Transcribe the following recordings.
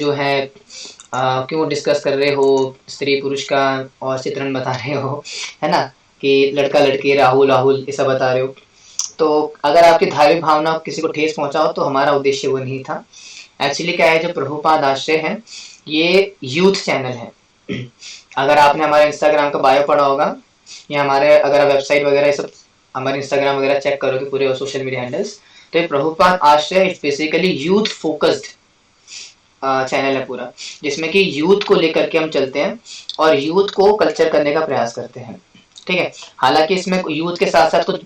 जो है क्यों डिस्कस कर रहे हो स्त्री पुरुष का और चित्रण बता रहे हो, है ना, कि लड़का लड़की राहुल राहुल ये सब बता रहे हो। तो अगर आपकी धार्मिक भावना किसी को ठेस पहुंचा हो तो हमारा उद्देश्य वो नहीं था। एक्चुअली क्या है, जो प्रभुपाद आश्रय है ये यूथ चैनल है। अगर आपने हमारे इंस्टाग्राम का बायो पढ़ा होगा या हमारे अगर वेबसाइट वगैरह ये सब हमारे इंस्टाग्राम वगैरह चेक करोगे पूरे सोशल मीडिया हैंडल्स, तो ये प्रभुपाद आश्रय it's basically youth focused channel है पूरा, जिसमें कि यूथ को लेकर के हम चलते हैं और यूथ को कल्चर करने का प्रयास करते हैं। ठीक है, हालांकि इसमें यूथ के साथ साथ कुछ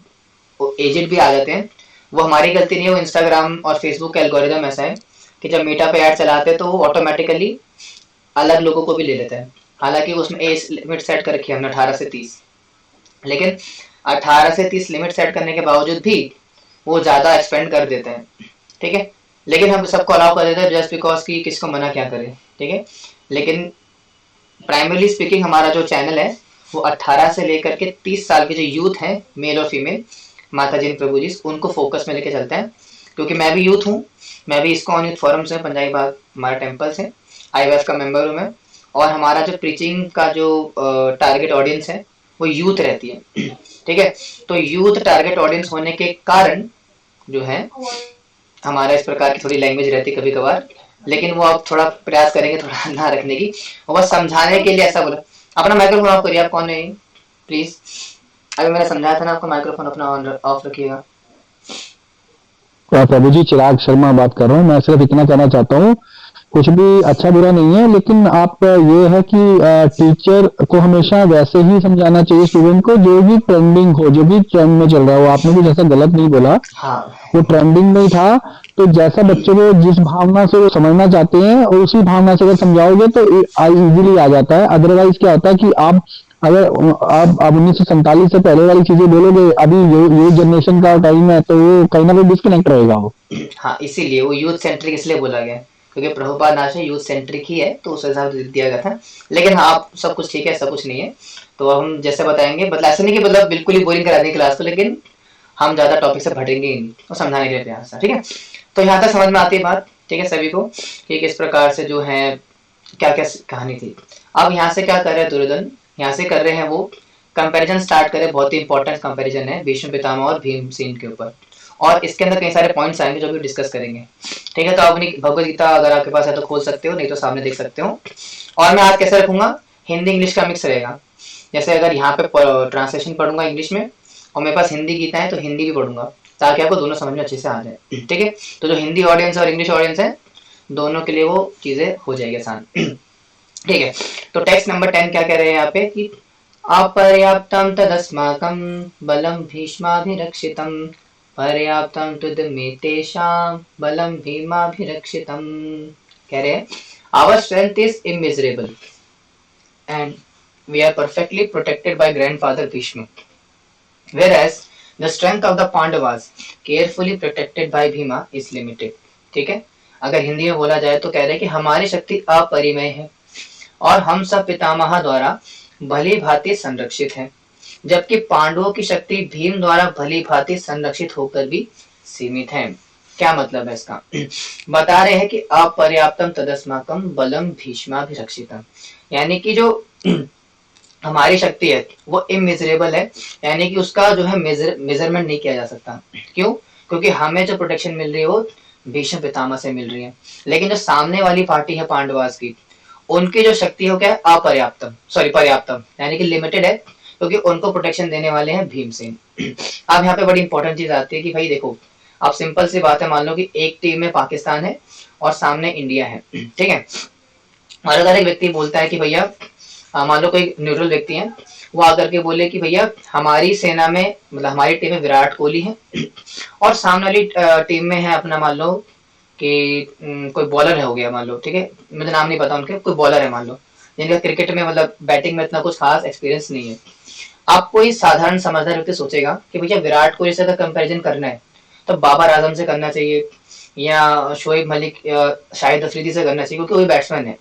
एजेड भी आ जाते हैं, वो हमारी गलती नहीं है, वो इंस्टाग्राम और फेसबुक का एल्गोरिदम ऐसा है कि जब मीटा पे ऐड चलाते हैं तो वो ऑटोमेटिकली अलग लोगों को भी ले लेता है। हालांकि उसमें एज लिमिट सेट कर रखी है हमने 18 से 30, लेकिन 18 से 30 लिमिट सेट करने के बावजूद भी वो ज़्यादा एक्सपेंड कर देते हैं। ठीक है, लेकिन हम सबको अलाउ कर देते हैं जस्ट बिकॉज कि किसको मना क्या करें। ठीक है, लेकिन प्राइमरली स्पीकिंग हमारा जो चैनल है वो 18 से लेकर के 30 साल के जो यूथ हैं, मेल और फीमेल, माता जी प्रभु जी, उनको फोकस में लेके चलते हैं। क्योंकि मैं भी यूथ हूँ, मैं भी इस्कॉन यूथ फोरम से, पंजाबी बाग हमारा टेम्पल से IWF का मेंबर हूँ मैं, और हमारा जो प्रीचिंग का जो टारगेट ऑडियंस है वो यूथ रहती है। ठीक है, तो यूथ टारगेट ऑडियंस होने के कारण जो है हमारा इस प्रकार की थोड़ी लैंग्वेज रहती है कभी कभार, लेकिन वो आप थोड़ा प्रयास करेंगे थोड़ा ना रखने की, और बस समझाने के लिए ऐसा बोला। अपना माइक्रोफोन ऑफ करिए, आप कौन है प्लीज। अभी मैंने समझाया था ना आपको, माइक्रोफोन अपना ऑफ रखिएगा। प्रभु जी, चिराग शर्मा बात कर रहा हूँ। मैं सिर्फ इतना कहना चाहता हूँ, कुछ भी अच्छा बुरा नहीं है, लेकिन आप ये है कि टीचर को हमेशा वैसे ही समझाना चाहिए स्टूडेंट को जो भी ट्रेंडिंग हो, जो भी ट्रेंड में चल रहा हो। आपने कुछ ऐसा गलत नहीं बोला, हाँ वो ट्रेंडिंग में ही था। तो जैसा बच्चे को जिस भावना से वो समझना चाहते हैं और उसी भावना से अगर समझाओगे तो इजीली आ जाता है। अदरवाइज क्या होता है कि आप अगर आप 1947 से पहले वाली चीजें बोलोगे, अभी ये जनरेशन का टाइम है, तो वो कहीं ना कहीं डिस्कनेक्ट रहेगा वो। हाँ, इसीलिए वो यूथ सेंट्रिक इसलिए बोला गया क्योंकि प्रभुपाद आश्रय यूथ सेंट्रिक ही है, तो उस हिसाब से दिया गया था। लेकिन हाँ, आप सब कुछ ठीक है, सब कुछ नहीं है, तो हम जैसे बताएंगे, मतलब ऐसा नहीं कि मतलब बिल्कुल ही बोरिंग करा देंगे क्लास को, लेकिन हम ज्यादा टॉपिक से भटेंगे ही नहीं और समझाने के लिए प्रयास है। ठीक है, तो यहाँ तक समझ में आती है बात, ठीक है सभी को, कि किस प्रकार से जो है क्या क्या कहानी थी। अब यहाँ से क्या कर रहे हैं दुर्योधन, यहाँ से कर रहे हैं वो कंपैरिजन स्टार्ट करे, बहुत ही इंपॉर्टेंट कंपैरिजन है भीष्म पितामह और भीमसेन के ऊपर, और इसके अंदर कई सारे पॉइंट्स आएंगे जो भी डिस्कस करेंगे। ठीक है, तो अपनी भगवत गीता अगर आपके पास है तो खोल सकते हो, नहीं तो सामने देख सकते हो। और मैं आज कैसे रखूंगा, हिंदी इंग्लिश का मिक्स रहेगा। जैसे अगर यहाँ पे ट्रांसलेशन पढ़ूंगा इंग्लिश में और मेरे पास हिंदी गीता है तो हिंदी भी पढ़ूंगा, ताकि आपको दोनों समझ में अच्छे से आ जाए। ठीक है, तो जो हिंदी ऑडियंस और इंग्लिश ऑडियंस है दोनों के लिए वो चीजें हो जाएगी आसान। ठीक है, तो टेक्स्ट नंबर 10 क्या कह रहे हैं यहाँ पे कि अपर्याप्तं तदस्माकं बलं भीष्माभिरक्षितं पर्याप्तं तुदमेतेषां बलं भीमाभिरक्षितं। कह रहे हैं our strength is immeasurable and we are perfectly protected by grandfather Bhishma, whereas the strength of the Pandavas carefully protected by Bhima is limited। ठीक है, अगर हिंदी में बोला जाए तो कह रहे हैं कि हमारी शक्ति अपरिमेय है और हम सब पितामह द्वारा भली भांति संरक्षित है, जबकि पांडवों की शक्ति भीम द्वारा भली भांति संरक्षित होकर भी सीमित है। क्या मतलब है इसका, बता रहे हैं कि अपर्याप्तम तदस्माकम बलम भीष्माभिरक्षितम, यानी कि जो हमारी शक्ति है वो इमेजरेबल है, यानी कि उसका जो है मेजरमेंट नहीं किया जा सकता। क्यों, क्योंकि हमें जो प्रोटेक्शन मिल रही है वो भीष्म पितामह से मिल रही है, लेकिन जो सामने वाली पार्टी है पांडवास की, उनकी जो शक्ति हो क्या है अपर्याप्तम, सॉरी पर्याप्तम, यानी कि लिमिटेड है, क्योंकि उनको प्रोटेक्शन देने वाले हैं भीमसेन। अब यहाँ पे बड़ी इंपॉर्टेंट चीज आती है कि भाई देखो, अब सिंपल सी बात है, मान लो कि एक टीम में पाकिस्तान है और सामने इंडिया है। ठीक है, और अगर एक व्यक्ति बोलता है कि भैया, मान लो कोई न्यूट्रल व्यक्ति है, वो आकर के बोले कि भैया हमारी सेना में, मतलब हमारी टीम में विराट कोहली है और सामने वाली टीम में है अपना, मान लो कि कोई बॉलर है हो गया मान लो, ठीक है, मुझे नाम नहीं पता उनके, कोई बॉलर है मान लो जिनका क्रिकेट में मतलब बैटिंग में इतना कुछ खास एक्सपीरियंस नहीं है। आप कोई साधारण समझदार व्यक्ति सोचेगा कि भैया विराट कोहली से अगर कंपैरिजन करना है तो बाबर आजम से करना चाहिए या शोएब मलिक या शाहिद अफरीदी से करना चाहिए, क्योंकि वही बैट्समैन है।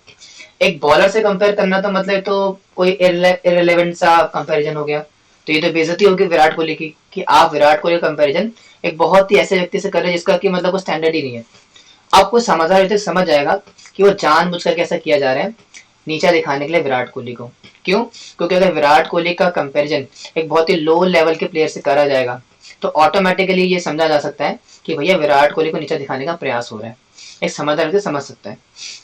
एक बॉलर से कंपेयर करना तो मतलब तो कोई इररिलेवेंट सा कंपैरिजन हो गया, तो ये तो बेइज्जती होगी विराट कोहली की कि आप विराट कोहली कंपैरिजन एक बहुत ही ऐसे व्यक्ति से कर रहे हैं जिसका कि मतलब कोई स्टैंडर्ड ही नहीं है। आपको समझदार व्यक्ति समझ जाएगा कि वो जानबूझ करके ऐसा किया जा रहा है नीचा दिखाने के लिए विराट कोहली को। क्यों? क्योंकि अगर विराट कोहली का कंपैरिजन एक बहुत ही लो लेवल के प्लेयर से करा जाएगा तो ऑटोमेटिकली ये समझा जा सकता है कि भैया विराट कोहली को नीचा दिखाने का प्रयास हो रहा है। एक समझदार व्यक्ति समझ सकता है।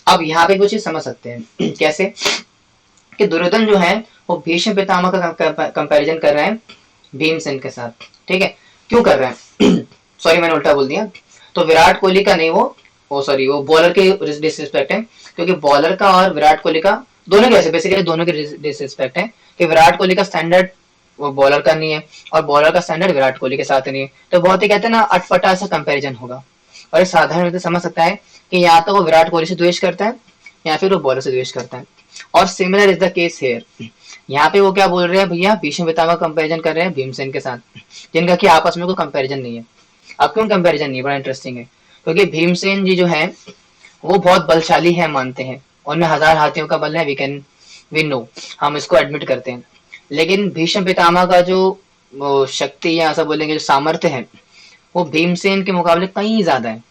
अब यहाँ पे कुछ चीज समझ सकते हैं कैसे कि दुर्योधन जो है वो भीष्म पितामह का कंपैरिजन कर रहे हैं भीमसेन के साथ। ठीक है, क्यों कर रहे हैं? सॉरी मैंने उल्टा बोल दिया। तो विराट कोहली का नहीं, वो सॉरी वो बॉलर के डिसरिस्पेक्ट है, क्योंकि बॉलर का और विराट कोहली का दोनों के ऐसे बेसिकली दोनों के डिसरिस्पेक्ट है कि विराट कोहली का स्टैंडर्ड वो बॉलर का नहीं है और बॉलर का स्टैंडर्ड विराट कोहली के साथ नहीं है। तो बहुत ही कहते हैं ना अटपटा सा कंपैरिजन होगा और एक साधारण व्यक्ति समझ सकता है कि या तो वो विराट कोहली से द्वेष करता है या फिर वो बॉलर से द्वेष करता है। और similar is the case hair. यहाँ पे वो क्या बोल रहे हैं भैया, भीष्म पितामह कंपैरिजन कर रहे हैं भीमसेन के साथ, जिनका कि आपस में कोई कंपैरिजन नहीं है। अब क्यों कंपैरिजन नहीं है? बड़ा इंटरेस्टिंग है, क्योंकि भीमसेन जी जो है वो बहुत बलशाली है मानते हैं, उनमें 1000 हाथियों का बल है, वी नो, हम इसको एडमिट करते हैं। लेकिन भीष्म पितामह का जो शक्ति या ऐसा बोलेंगे जो सामर्थ्य है वो भीमसेन के मुकाबले कहीं ज्यादा है।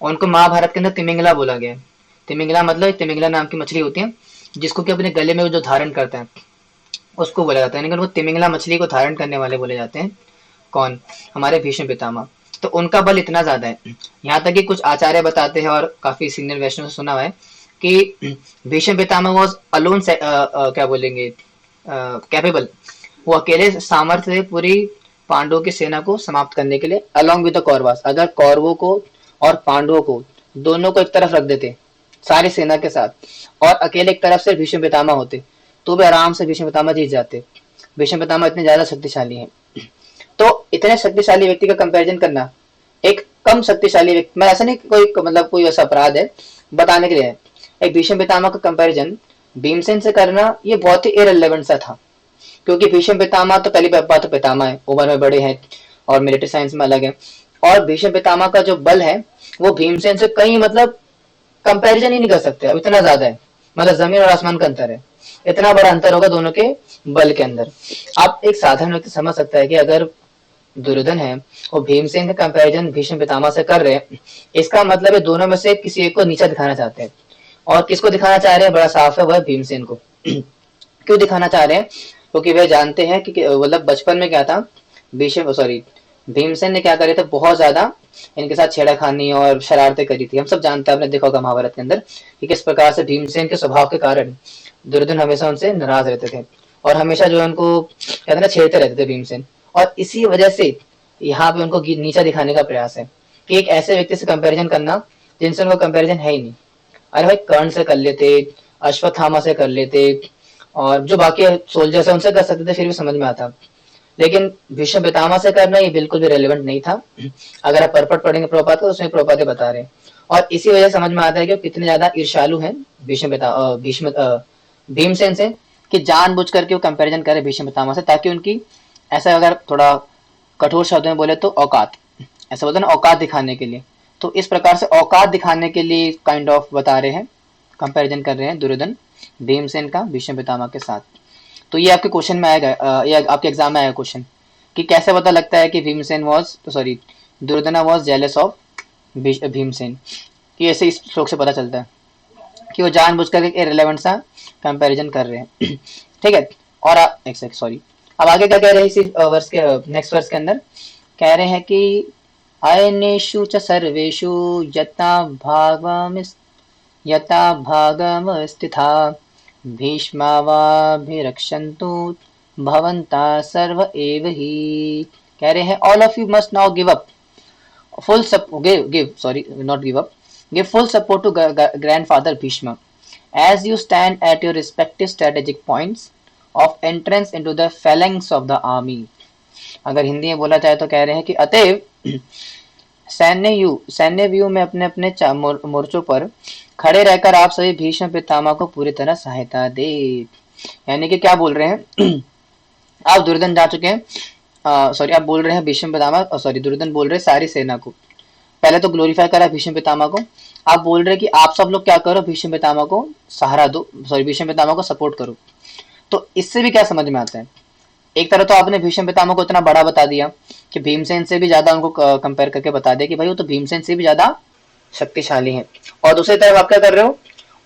उनको महाभारत के अंदर तिमिंगला बोला गया है। तिमिंगला मतलब तिमिंगला नाम की मछली होती है जिसको कि अपने गले में जो धारण करता है उसको बोला जाता है, लेकिन वो तिमिंगला मछली को धारण करने वाले बोले जाते हैं। कौन? हमारे भीष्म पितामह। तो उनका बल इतना ज्यादा है, यहाँ तक कि कुछ आचार्य बताते हैं और काफी सीनियर वैष्णव से सुना हुआ है कि भीष्म पितामह वॉज अलोन क्या बोलेंगे कैपेबल, वो अकेले सामर्थ्य से पूरी पांडवों की सेना को समाप्त करने के लिए अलॉन्ग विद द कौरवास। अगर कौरवों को और पांडवों को दोनों को एक तरफ रख देते सारी सेना के साथ और अकेले एक तरफ से भीष्म पितामह होते तो भी आराम से भीष्म पितामह जीत जाते। भीष्म पितामह इतने ज्यादा शक्तिशाली हैं। तो इतने शक्तिशाली व्यक्ति का कंपैरिजन करना एक कम शक्तिशाली व्यक्ति, मैं ऐसा नहीं कोई मतलब कोई वैसा अपराध है, बताने के लिए है। एक भीष्म पितामह का कंपैरिजन भीमसेन से करना ये बहुत ही इररिलेवेंट सा था, क्योंकि भीष्म पितामह तो पहली बात तो पितामह है, उम्र में बड़े हैं और मिलिट्री साइंस में अलग है, और भीष्म पितामह का जो बल है वो भीमसेन से कहीं मतलब कंपैरिजन ही नहीं कर सकते। अब इतना ज्यादा है, मतलब जमीन और आसमान का अंतर है, इतना बड़ा अंतर होगा दोनों के बल के अंदर। आप एक साधारण व्यक्ति समझ सकता है कि अगर दुर्योधन है वो भीमसेन का कंपैरिजन भीष्म पितामह से कर रहे हैं, इसका मतलब है दोनों में से किसी एक को नीचा दिखाना चाहते हैं। और किसको दिखाना चाह रहे हैं? बड़ा साफ है, वह भीमसेन को। क्यों दिखाना चाह रहे हैं? क्योंकि वे जानते हैं कि मतलब बचपन में क्या था, भीमसेन ने क्या करे थे, बहुत ज्यादा इनके साथ छेड़ाखानी और शरारतें करी थी। हम सब जानते हैं, आपने देखा होगा महाभारत के अंदर कि किस प्रकार से भीमसेन के स्वभाव के कारण दुर्योधन हमेशा उनसे नाराज रहते थे और हमेशा जो है उनको कहते हैं ना छेड़ते रहते थे भीमसेन। और इसी वजह से यहाँ पे उनको नीचा दिखाने का प्रयास है कि एक ऐसे व्यक्ति से कंपैरिजन करना जिनसे उनको कंपैरिजन है ही नहीं। अरे भाई कर्ण से कर लेते, अश्वत्थामा से कर लेते और जो बाकी सोल्जर्स है उनसे कर सकते थे, फिर भी समझ में आता। लेकिन भीष्म पितामह से करना ये बिल्कुल भी रेलेवेंट नहीं था। अगर आप परपट पढ़ेंगे प्रभुपाद तो उसमें प्रभुपाद बता रहे हैं। और इसी वजह से समझ में आता है कि कितने ज्यादा ईर्ष्यालु हैं भीमसेन से, कि जानबूझ करके वो कंपैरिजन करे भीष्म पितामह से, ताकि उनकी ऐसा अगर थोड़ा कठोर शब्दों में बोले तो औकात, ऐसा बोलते हैं ना औकात दिखाने के लिए, तो इस प्रकार से औकात दिखाने के लिए काइंड ऑफ बता रहे हैं, कंपैरिजन कर रहे हैं दुर्योधन भीमसेन का भीष्म पितामह के साथ। तो ये आपके क्वेश्चन में आएगा, ये आपके एग्जाम में आएगा क्वेश्चन कि कैसे पता लगता है कि Bhimsen was Duryodhana was jealous of Bhimsen, कि ऐसे इस श्लोक से पता चलता है कि वो जानबूझकर एक इररिलेवेंट सा कंपैरिजन कर रहे हैं। ठीक है, और अब आगे क्या कह रहे हैं इसी वर्ष के नेक्स्ट वर्ष के अंदर, कह रहे हैं कि अयनेषु च सर्वेषु यथा भागमस्थिता भीष्मावाभिरक्षन्तु भवन्ता सर्व एव हि। कह रहे हैं all of you must now give full support to grandfather Bhishma as you stand at your respective strategic points of entrance into the phalanx of the army। अगर हिंदी में बोला जाए तो कह रहे हैं कि अतएव सैन्य व्यू में अपने अपने मोर्चों पर खड़े रहकर आप सभी भीष्म पितामह को पूरी तरह सहायता दे। यानी कि क्या बोल रहे हैं, आप दुर्योधन जा चुके हैं, आप बोल रहे हैं भीष्म पितामह, दुर्योधन बोल रहे हैं सारी सेना को, पहले तो ग्लोरीफाई करा भीष्म पितामह को, आप बोल रहे हैं कि आप सब लोग क्या करो, भीष्म पितामह को सहारा दो, भीष्म पितामह को सपोर्ट करो। तो इससे भी क्या समझ में आता है, एक तरह तो आपने भीष्म पितामह को इतना बड़ा बता दिया कि भीमसेन से भी ज्यादा उनको कंपेयर करके बता दिया कि भाई वो तो भीमसेन से भी ज्यादा शक्तिशाली हैं। और दूसरी तरफ आप क्या कर रहे हो,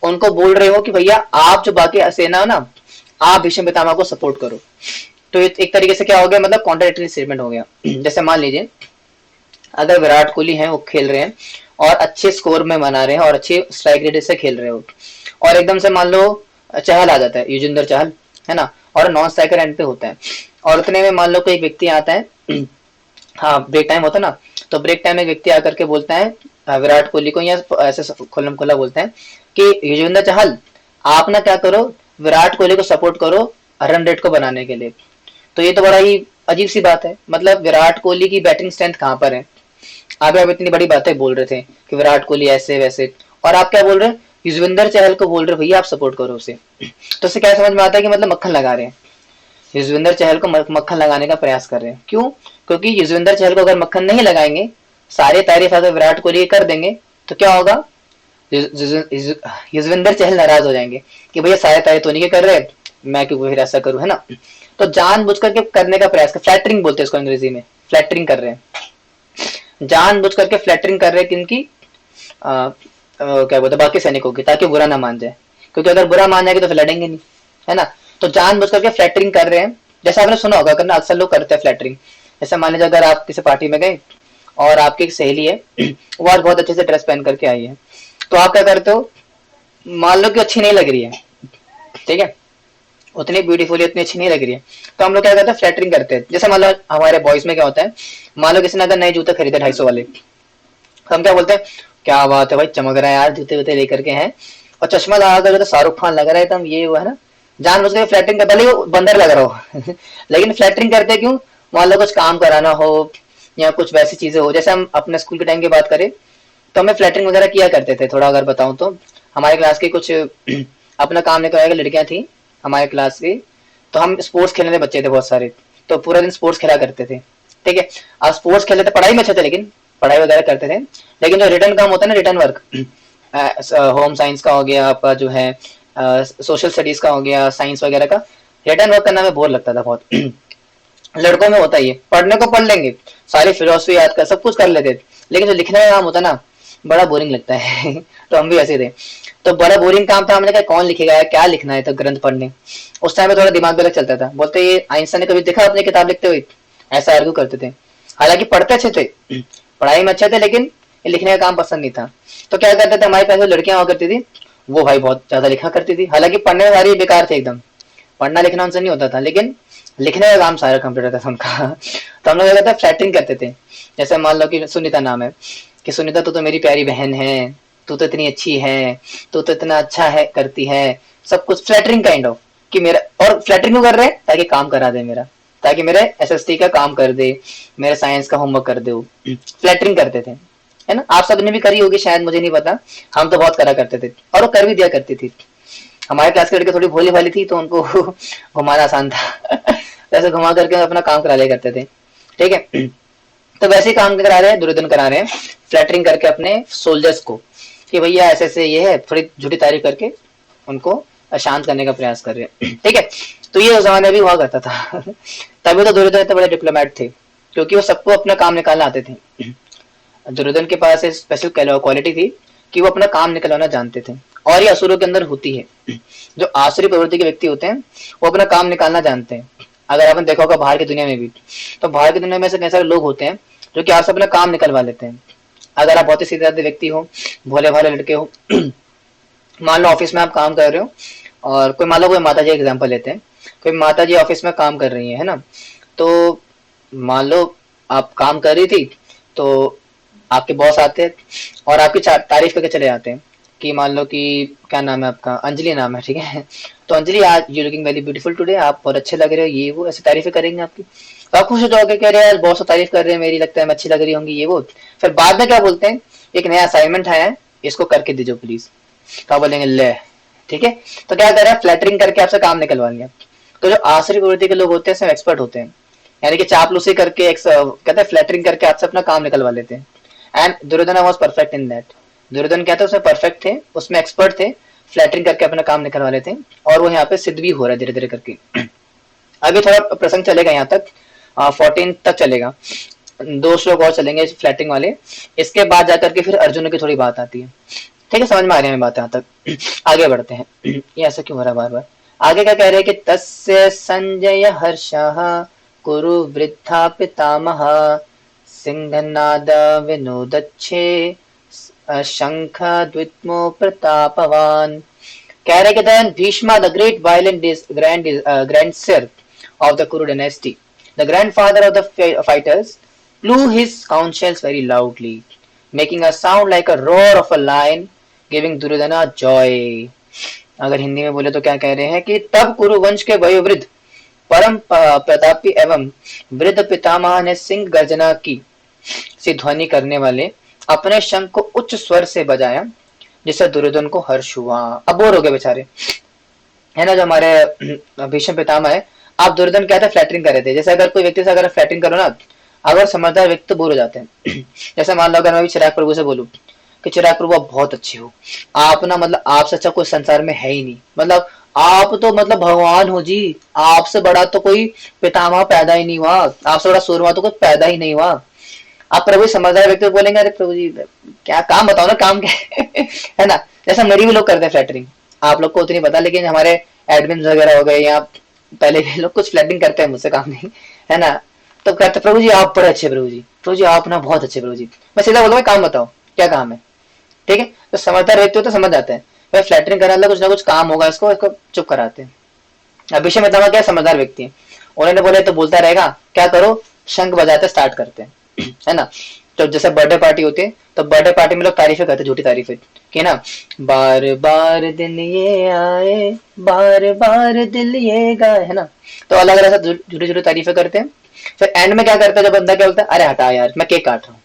उनको बोल रहे हो कि भैया आप जो बाकी सेना हो ना, आप भीष्म पितामह को सपोर्ट करो। तो ये एक तरीके से क्या हो गया, मतलब कॉन्ट्राडिक्टरी स्टेटमेंट हो गया। जैसे मान लीजिए अगर विराट कोहली हैं, वो खेल रहे हैं और अच्छे स्कोर में बना रहे हैं और अच्छी स्ट्राइक रेट से खेल रहे हो, और एकदम से मान लो चहल आ जाता है, युजवेंद्र चहल, है ना, और नॉन स्ट्राइकर एंड पे होता है, और उतने में मान लो कोई एक व्यक्ति आता है हाँ ब्रेक टाइम होता है ना, तो ब्रेक टाइम में एक व्यक्ति आकर के बोलता है विराट कोहली को, या ऐसे खुल्लम खुल्ला बोलता है कि युजवेंद्र चहल आप ना क्या करो, विराट कोहली को सपोर्ट करो रन रेट को बनाने के लिए। तो ये तो बड़ा ही अजीब सी बात है, मतलब विराट कोहली की बैटिंग स्ट्रेंथ कहाँ पर है, आप इतनी बड़ी बातें बोल रहे थे कि विराट कोहली ऐसे वैसे, और आप क्या बोल रहे हैं, युजवेंद्र चहल को बोल रहे भैया आप सपोर्ट करो उसे। तो उससे क्या समझ में आता है कि मतलब मक्खन लगा रहे हैं, युजवेंद्र चहल को मक्खन लगाने का प्रयास कर रहे हैं। क्यों? क्योंकि युजवेंद्र चहल को अगर मक्खन नहीं लगाएंगे, सारे तारीफ अगर विराट कोहली कर देंगे, तो क्या होगा, युजवेंद्र चहल नाराज हो जाएंगे कि भैया सारे तारीफ तो नहीं के कर रहे, मैं क्यों फिर ऐसा करूं, है ना। तो जानबूझ करके करने का प्रयास कर, फ्लैटरिंग बोलते हैं इसको अंग्रेजी में, फ्लैटरिंग कर रहे हैं, जानबूझ करके फ्लैटरिंग कर रहे हैं किनकी, क्या बोलते बाकी सैनिकों की, ताकि बुरा ना मान जाए, क्योंकि अगर बुरा मान जाएंगे तो फिर लड़ेंगे नहीं, है ना। तो जानबूझ करके फ्लैटरिंग कर रहे हैं, जैसे आपने सुना होगा, करना अक्सर लोग करते हैं फ्लैटरिंग। जैसे मान लीजिए अगर आप किसी पार्टी में गए और आपकी एक सहेली है वो आज बहुत अच्छे से ड्रेस पहन करके आई है, तो आप क्या करते हो, मान लो कि अच्छी नहीं लग रही है, ठीक है, उतनी ब्यूटीफुली उतनी अच्छी नहीं लग रही है, तो हम लोग क्या करते हैं, फ्लैटरिंग करते हैं। जैसे मान लो हमारे बॉयज में क्या होता है, मान लो किसी ने अगर नए जूते खरीदे 250 वाले, हम क्या बोलते हैं, क्या बात है भाई, चमक रहा है यार, जूते वूते लेकर के हैं, और चश्मा लगा कर तो शाहरुख खान लग रहा है एकदम, ये वो है ना, जान बुझ के फ्लैटरिंग करता, भले वो बंदर लग रहा हो लेकिन फ्लैटरिंग करते क्यों, मान लो कुछ काम कराना हो या कुछ वैसी चीजें हो। जैसे हम अपने स्कूल के टाइम की बात करें तो हमें फ्लैटरिंग वगैरह किया करते थे। थोड़ा अगर बताऊं तो हमारे क्लास की कुछ अपना काम निकलवा के लड़कियां थी हमारे क्लास की, तो हम स्पोर्ट्स खेलने के बच्चे थे बहुत सारे, तो पूरा दिन स्पोर्ट्स खेला करते थे, ठीक है। अब स्पोर्ट्स खेलते थे, पढ़ाई में अच्छे थे, लेकिन पढ़ाई वगैरह करते थे, लेकिन जो रिटर्न काम होता है ना, रिटर्न वर्क, होम साइंस का हो गया, आपका जो है सोशल स्टडीज का हो गया, साइंस वगैरह का, रिटर्न वर्क करना में बोर लगता था बहुत लड़कों में होता ही है, पढ़ने को पढ़ लेंगे, सारी फिलोसफी याद कर, सब कुछ कर लेते, लेकिन जो लिखने का काम होता ना, बड़ा बोरिंग लगता है तो हम भी ऐसे थे, तो बड़ा बोरिंग काम था, हमने कहा कौन लिखेगा, क्या लिखना है, तो ग्रंथ पढ़ने। उस टाइम में थोड़ा दिमाग भी अलग चलता था, बोलते ये आइंस्टाइन ने कभी देखा अपनी किताब लिखते हुए, ऐसा आर्ग्यू करते थे। हालांकि पढ़ते अच्छे थे, पढ़ाई में अच्छे थे, लेकिन लिखने का काम पसंद नहीं था। तो क्या करते थे, हमारे पास जो लड़कियां हुआ करती थी, वो भाई बहुत ज्यादा लिखा करती थी, हालांकि पढ़ने में सारी बेकार थे एकदम, पढ़ना लिखना उनसे नहीं होता था, लेकिन लिखने का काम सारा कंप्यूटर था उनका तो हम लोग क्या करते फ्लैटरिंग करते थे। जैसे मान लो कि सुनीता नाम है, कि सुनीता तू तो मेरी प्यारी बहन है, तू तो इतनी अच्छी है, तू तो इतना अच्छा है करती है, सब कुछ फ्लैटरिंग काइंड ऑफ, कि मेरा, और फ्लैटरिंग क्यों कर रहे हैं, ताकि काम करा दे मेरा, ताकि मेरे एसएसटी का काम कर दे, मेरे साइंस का होमवर्क कर दे, फ्लैटरिंग करते थे, है ना। आप सबने भी करी होगी शायद, मुझे नहीं पता, हम तो बहुत करा करते थे, और वो कर भी दिया करती थी। हमारे क्लास की लड़की थोड़ी भोली भाली थी, तो उनको घुमाना आसान था वैसे घुमा करके अपना काम करा लिया करते थे, ठीक है। तो वैसे ही काम करा रहे हैं दुर्योधन, करा रहे हैं फ्लैटरिंग करके अपने सोल्जर्स को, कि भैया ऐसे ऐसे ये है, थोड़ी झूठी तारीफ करके उनको शांत करने का प्रयास कर रहे हैं, ठीक है। तो ये उस जमाने में भी हुआ करता था तभी तो दुर्योधन इतने बड़े डिप्लोमेट थे, क्योंकि वो सबको अपना काम निकालना आते थे। दुर्योधन के पास एक स्पेशल क्वालिटी थी कि वो अपना काम निकलवाना जानते थे, और ये असुरों के अंदर होती है। जो आसुरी प्रवृत्ति के व्यक्ति होते हैं वो अपना काम निकालना जानते हैं। अगर आपने देखा होगा बाहर की दुनिया में भी, तो बाहर की दुनिया में ऐसे कई सारे लोग होते हैं जो कि आपसे अपना काम निकलवा लेते हैं। अगर आप बहुत ही सीधे साधे व्यक्ति हो, भोले भाले लड़के हो मान लो ऑफिस में आप काम कर रहे हो, और कोई मान लो कोई माता जी एग्जाम्पल लेते हैं, कोई माता जी ऑफिस में काम कर रही है ना, तो मान लो आप काम कर रही थी, तो आपके बॉस आते हैं और आपकी तारीफ करके चले जाते हैं, कि मान लो कि क्या नाम है आपका, अंजलि नाम है, ठीक है, तो अंजलि आज you looking very beautiful today, आप बहुत अच्छे लग रहे हो, ये वो ऐसी तारीफें करेंगे आपकी, तो आप खुश हो जाओगे, कह रहे हैं बहुत सा तारीफ कर रहे हैं मेरी, लगता है मैं अच्छी लग रही होंगी, ये वो। फिर बाद में क्या बोलते हैं, एक नया असाइनमेंट आया है, इसको करके दीजिए प्लीज, तो आप बोलेंगे ले, ठीक है। तो क्या कर रहे हैं, फ्लैटरिंग करके आपसे काम निकलवा लिया। तो जो आसुरी प्रवृत्ति के लोग होते हैं सब एक्सपर्ट होते हैं, यानी कि चापलूसी करके कहते हैं फ्लैटरिंग करके आपसे अपना काम निकलवा लेते हैं। And Duryodhana was perfect in that, Duryodhana क्या था, उसमें परफेक्ट थे, उसमें एक्सपर्ट थे, फ्लैटरिंग करके अपना काम निकलवा लेते हैं, और वो यहाँ पे सिद्ध भी हो रहा है धीरे धीरे करके। अभी थोड़ा प्रसंग चलेगा यहाँ तक, 14 तक चलेगा। दो श्लोक और चलेंगे फ्लैटिंग वाले, इसके बाद जाकर के फिर अर्जुन की थोड़ी बात आती है। ठीक है, समझ में आ रही है बात यहाँ तक? आगे बढ़ते हैं। ये ऐसा क्यों हो रहा है बार बार? आगे क्या कह रहे हैं कि तस्य संजय हर्षः कुरु वृद्धा पितामह सिंहनाद विनोदच्छे शंख द्वित्मो प्रतापवान। कह रहे कि then Bhishma, the great violent grandsire of the Kuru dynasty, the grandfather of the fighters, blew his conch-shells very loudly, making a sound like a roar of a lion, giving Duryodhana joy. अगर हिंदी में बोले तो क्या कह रहे हैं कि तब कुरु वंश के वयोवृद्ध परम प्रतापी एवं वृद्ध पितामह ने सिंह गर्जना की सी ध्वनि करने वाले अपने शंख को उच्च स्वर से बजाया, जिससे दुर्योधन को हर्ष हुआ। अब बोर हो गए बेचारे, है ना, जो हमारे भीष्म पितामह है। आप दुर्योधन क्या था, फ्लैटरिंग कर रहे थे। जैसे अगर कोई व्यक्ति से अगर फ्लैटरिंग करो ना, अगर समझदार व्यक्ति तो बोर हो जाते हैं। जैसे मान लो अगर मैं भी चिराग प्रभु से बोलूं कि चिराग प्रभु आप बहुत अच्छे हो, आप ना मतलब आपसे अच्छा कोई संसार में है ही नहीं, मतलब आप तो मतलब भगवान हो जी, आपसे बड़ा तो कोई पितामह पैदा ही नहीं हुआ, आपसे बड़ा सूरमा तो कोई पैदा ही नहीं हुआ। आप प्रभु समझदार व्यक्ति बोलेंगे अरे प्रभु जी क्या काम बताओ ना, काम क्या है ना। जैसा मेरी भी लोग करते हैं फ्लैटरिंग, आप लोग को उतनी पता, लेकिन हमारे एडमिन वगैरह हो गए या पहले भी लोग कुछ फ्लैटरिंग करते हैं, मुझसे काम नहीं है ना। तो कहते प्रभु जी आप बड़े अच्छे, प्रभु जी आप ना बहुत अच्छे प्रभु जी। मैं सीधा बोलूंगा काम बताओ क्या काम है। ठीक है, तो समझदार व्यक्ति हो तो समझ जाते हैं भाई फ्लैटरिंग कराने कुछ ना कुछ काम होगा, इसको चुप कराते हैं। अभिषेक मेहता क्या समझदार व्यक्ति है, उन्होंने बोले तो बोलता रहेगा, क्या करो शंख बजाते स्टार्ट करते हैं, है ना। तो जैसे बर्थडे पार्टी होती है तो बर्थडे पार्टी में लोग तारीफें करते हैं, झूठी तारीफें कि ना, बार बार दिन ये आए बार बार दिल ये गाए, है ना। तो अलग अलग झूठी झूठी तारीफें करते हैं। फिर एंड में क्या करता है, जब बंदा क्या बोलता है, अरे हटा यार मैं केक काट रहा हूँ,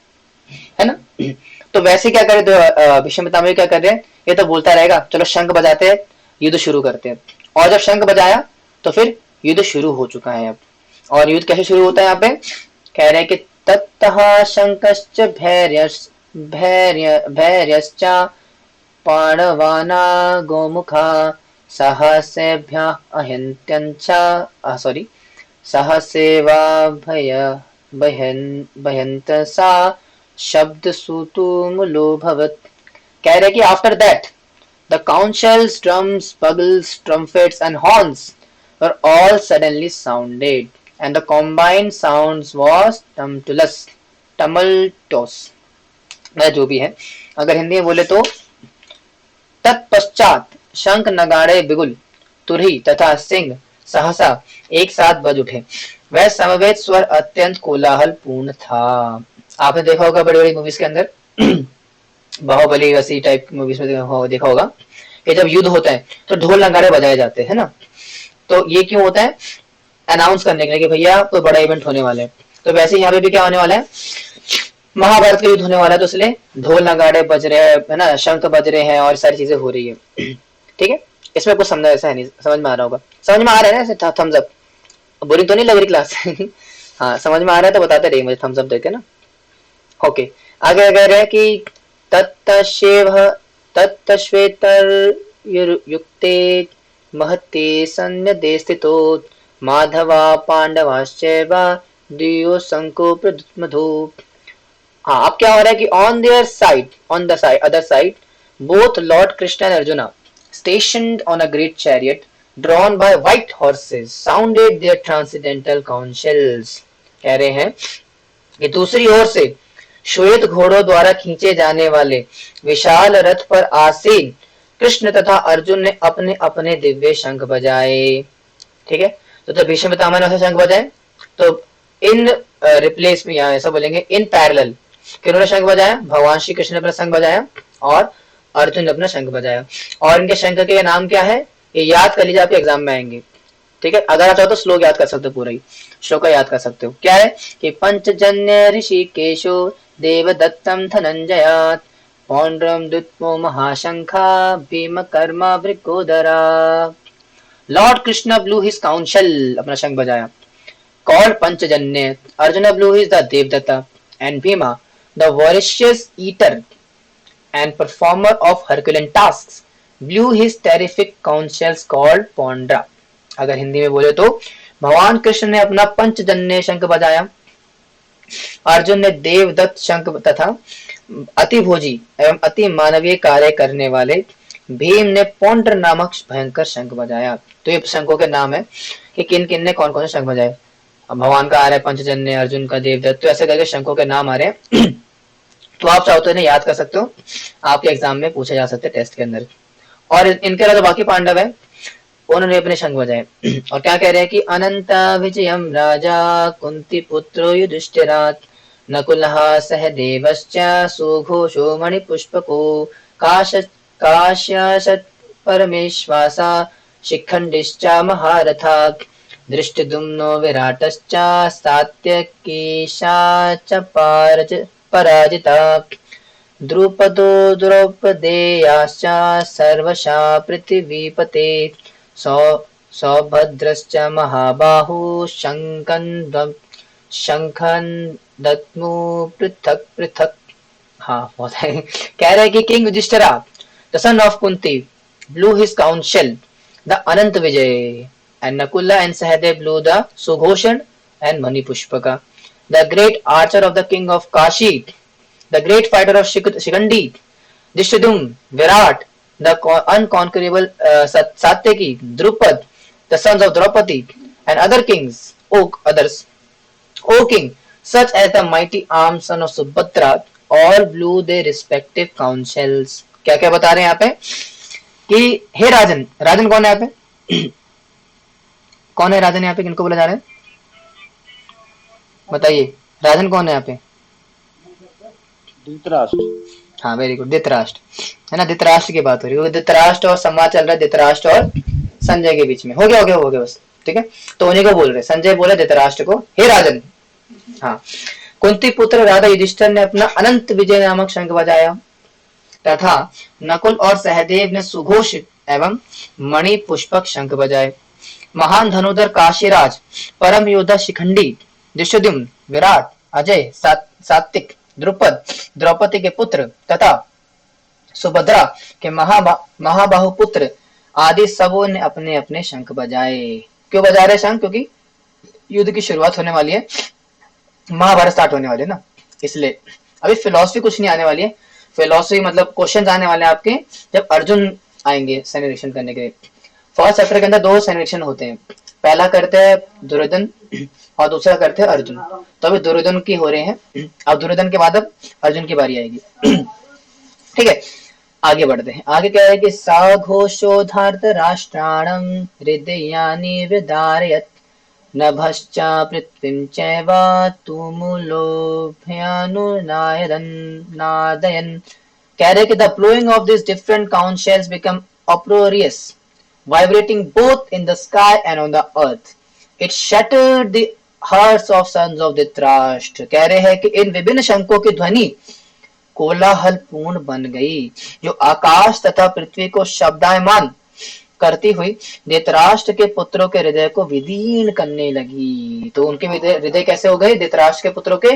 है ना। तो वैसे क्या करे, तो भीष्म पितामह क्या कर रहे हैं, ये तो बोलता रहेगा चलो शंख बजाते हैं युद्ध शुरू करते हैं। और जब शंख बजाया तो फिर युद्ध शुरू हो चुका है अब। और युद्ध कैसे शुरू होता है यहाँ पे, कह रहे हैं कि तत्तः शंकश्च भैर्यश्च पाणवाना गोमुखा सहसेभ्यः अहिंत्यञ्च सहसेवा भयंत सा शब्द सूतुमुलोभवत्। कह रहे कि after that the councils, drums, bugles, trumpets and horns were all suddenly sounded and the combined sounds was tumultuous। मैं जो भी है अगर हिंदी में बोले तो तत्पश्चात शंख नगाड़े बिगुल तुरही तथा सिंह सहसा एक साथ बज उठे। वह समवेत स्वर अत्यंत कोलाहल पूर्ण था। आपने देखा होगा बड़ी बड़ी मूवीज के अंदर, बाहुबली वैसी टाइप मूवीज में देखा होगा कि जब युद्ध होता है तो ढोल नगाड़े बजाए जाते हैं ना। तो ये क्यों होता है, अनाउंस करने के लिए कि भैया कोई बड़ा इवेंट होने वाला है। तो वैसे यहाँ पे भी क्या होने वाला है, महाभारत का युद्ध होने वाला है, तो इसलिए ढोल नगाड़े बज रहे हैं, है ना, शंख बज रहे हैं और सारी चीजें हो रही है। ठीक है, इसमें कुछ समझा ऐसा है नहीं, समझ में आ रहा होगा, समझ में आ रहा है ना, थम्स अप, बोरिंग तो नहीं लग रही क्लास। हाँ समझ में आ रहा है तो बताते रहिए मुझे, थम्स अप देके ना। ओके, आगे कह रहे हैं कि तत्तश्वेतर युक्ते महते सन्निधे स्थितो माधवा पांडवाश्चैव द्वियो शंको प्रद्युम्नो। हाँ, अब क्या हो रहा है कि on the other side both Lord Krishna and arjuna stationed on a great chariot drawn by white horses sounded their transcendental counsels। कह रहे हैं कि दूसरी ओर से श्वेत घोड़ों द्वारा खींचे जाने वाले विशाल रथ पर आसीन कृष्ण तथा अर्जुन ने अपने अपने दिव्य शंख बजाए। ठीक है, तो भीष्म पितामह ने शंख बजाए, तो इन रिप्लेस में यहाँ ऐसा बोलेंगे इन पैरेलल किन्होंने शंख बजाया, भगवान श्री कृष्ण ने अपना शंख बजाया और अर्जुन ने अपना शंख बजाया। और इनके शंख के नाम क्या है, ये याद कर लीजिए, आपके एग्जाम में आएंगे। ठीक है, अगर आप चाहो तो श्लोक याद कर सकते हो, पूरा ही श्लोक याद कर सकते हो। क्या है कि पंचजन्य ऋषिकेशो देवदत्तम धनंजयात् पौंड्रम द्वित्वो महाशंखा भीम कर्मा वृकोदरा। Lord Krishna blew his counsel, अपना शंख बजाया, called Panchajanya, Arjun blew his the Devadatta and Bhima the voracious eater and performer of Herculean tasks blew his terrific conch-shells called Pondra। अगर हिंदी में बोले तो भगवान कृष्ण ने अपना पंचजन्य शंख बजाया, अर्जुन ने देवदत्त शंख तथा अति भोजी एवं अति मानवीय कार्य करने वाले भीम ने पौंड्र नामक भयंकर शंख बजाया। तो ये शंखों के नाम है कि किन किन ने कौन कौन से शंख बजाए। अब भगवान का आ रहा है पंचजन्य, अर्जुन का देवदत्त, तो ऐसे करके शंखों के नाम आ रहे हैं। तो आप चाहो तो इन्हें याद कर सकते हो, आपके एग्जाम में पूछे जा सकते हैं टेस्ट के अंदर। और इनके अलावा बाकी पांडव है उन्होंने अपने शंख बजाए। और क्या कह रहे हैं कि अनंत विजयम राजा कुंती पुत्रो युधिष्ठिरात् नकुलः सह देवश्च सुघोषो मणिपुष्पको काश्यशत् परमेश्वासा शिखण्डिश्च महारथा दृष्टिदुम्नो विराटश्च सात्यकीशा च पराजिता द्रुपदो द्रौपदेयाश्च सर्वशा पृथिवीपते सौभद्रश्च महाबाहु शंखन दद्मु पृथक पृथक। हाँ बहुत है। कह रहे हैं कि king Yudhishthira the son of Kunti blew his counsel the Anant Vijay and Nakula and Sahadev blew the Sughoshan and Mani Pushpaka. The great archer of the king of Kashi, the great fighter of Shikhandi, Dishdum, Virat, the unconquerable Satyaki, Drupad, the sons of Draupadi, and other kings, O king, such as the mighty armed son of Subhadra, all blew their respective counsels. क्या क्या बता रहे हैं यहाँ पे कि हे राजन, राजन कौन है यहाँ पे? कौन है राजन यहाँ पे, किनको बोला जा रहा है बताइए, राजन कौन है यहाँ पे? धृतराष्ट्र। हाँ वेरी गुड, धृतराष्ट्र है ना, धृतराष्ट्र की बात हो रही है, धृतराष्ट्र और संवाद चल रहा है धृतराष्ट्र और संजय के बीच में। हो गया बस, ठीक है। तो उन्हीं को बोल रहे, संजय बोले धृतराष्ट्र को हे राजन। हाँ, कुंती पुत्र राजा युधिष्ठिर ने अपना अनंत विजय नामक शंख बजाया तथा नकुल और सहदेव ने सुघोष एवं मणि पुष्पक शंख बजाए। महान धनुधर काशीराज, परम योद्धा शिखंडी, दृष्टद्युम्न, विराट, अजय, सात्विक, द्रुपद, द्रौपदी के पुत्र तथा सुभद्रा के महाबाहु पुत्र आदि सबों ने अपने अपने शंख बजाए। क्यों बजा रहे शंख? क्योंकि युद्ध की शुरुआत होने वाली है, महाभारत स्टार्ट होने वाली है ना, इसलिए। अभी फिलॉसफी कुछ नहीं आने वाली है, फिलॉसफी मतलब क्वेश्चन आने वाले हैं आपके जब अर्जुन आएंगे सैनिक करने के लिए। फर्स्ट चैप्टर के अंदर दो सैनिक होते हैं, पहला करते हैं दुर्योधन और दूसरा करते हैं अर्जुन। तो अभी दुर्योधन की हो रहे हैं, अब दुर्योधन के बाद अब अर्जुन की बारी आएगी। ठीक है, आगे बढ़ते हैं। आगे क्या है कि साघोषोधार्त राष्ट्राणम हृदयानि विदारयत् नभश्च पृथ्वीं चैव तुमुलोभयानुनादयन्। कह रहे कि the blowing of these different conch shells become uproarious, vibrating both in the sky and on the earth. It shattered the hearts of sons of Dhritarashtra. कह रहे हैं कि इन विभिन्न शंखों की ध्वनि कोलाहल पूर्ण बन गई, जो आकाश तथा पृथ्वी को शब्दायमान करती हुई धृतराष्ट्र के पुत्रों के हृदय को विदीर्ण करने लगी। तो उनके हृदय कैसे हो गए? धृतराष्ट्र के पुत्रों के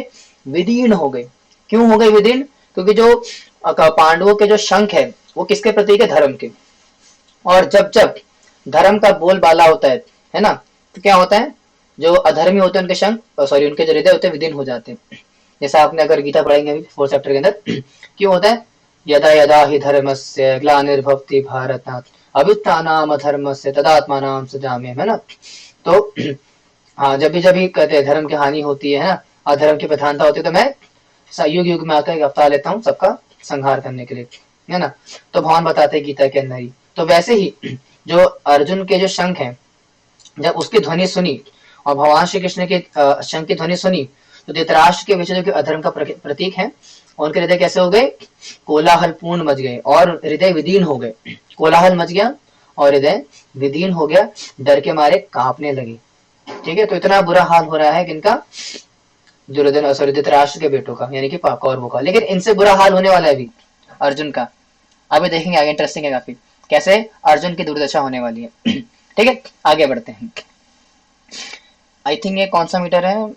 विदीर्ण हो गए। क्यों हो गए विदीर्ण? क्योंकि जो पांडवों के जो शंख है वो किसके प्रतीक है? धर्म के। और जब जब धर्म का बोलबाला होता है ना, तो क्या होता है, जो अधर्मी होते हैं उनके शंख उनके जो हृदय होते हैं विदीर्ण हो जाते हैं। जैसा आपने अगर गीता पढ़ाएंगे अभी 4th चैप्टर के अंदर, क्यों होता है? यदा यदा हि धर्मस्य ग्लानिर्भवति भारत अभ्युत्थानम् अधर्मस्य तदात्मानं सृजाम्यहम्, है ना। तो हाँ, जब भी कहते हैं धर्म की हानि होती है ना, अधर्म की प्रधानता होती है, तो मैं युग युग में आकर अवतार लेता हूँ सबका संहार करने के लिए, है ना। तो भगवान बताते हैं गीता के अंदर ही। तो वैसे ही जो अर्जुन के जो शंख हैं, जब उसकी ध्वनि सुनी और भगवान श्री कृष्ण के शंख की ध्वनि सुनी, तो धृतराष्ट्र के विषय जो कि अधर्म का प्रतीक है, उनके हृदय कैसे हो गए? कोलाहल पूर्ण मच गए और हृदय विदीर्ण हो गए। कोलाहल मच गया और हृदय विदीर्ण हो गया, डर के मारे कांपने लगे। ठीक है, तो इतना बुरा हाल हो रहा है किनका? धृतराष्ट्र के बेटों का, यानी कि कौरवों का। लेकिन इनसे बुरा हाल होने वाला है अभी अर्जुन का। अभी देखेंगे आगे, इंटरेस्टिंग है काफी, कैसे अर्जुन की दुर्दशा होने वाली है। ठीक है, आगे बढ़ते हैं। आई थिंक ये कौन सा मीटर है?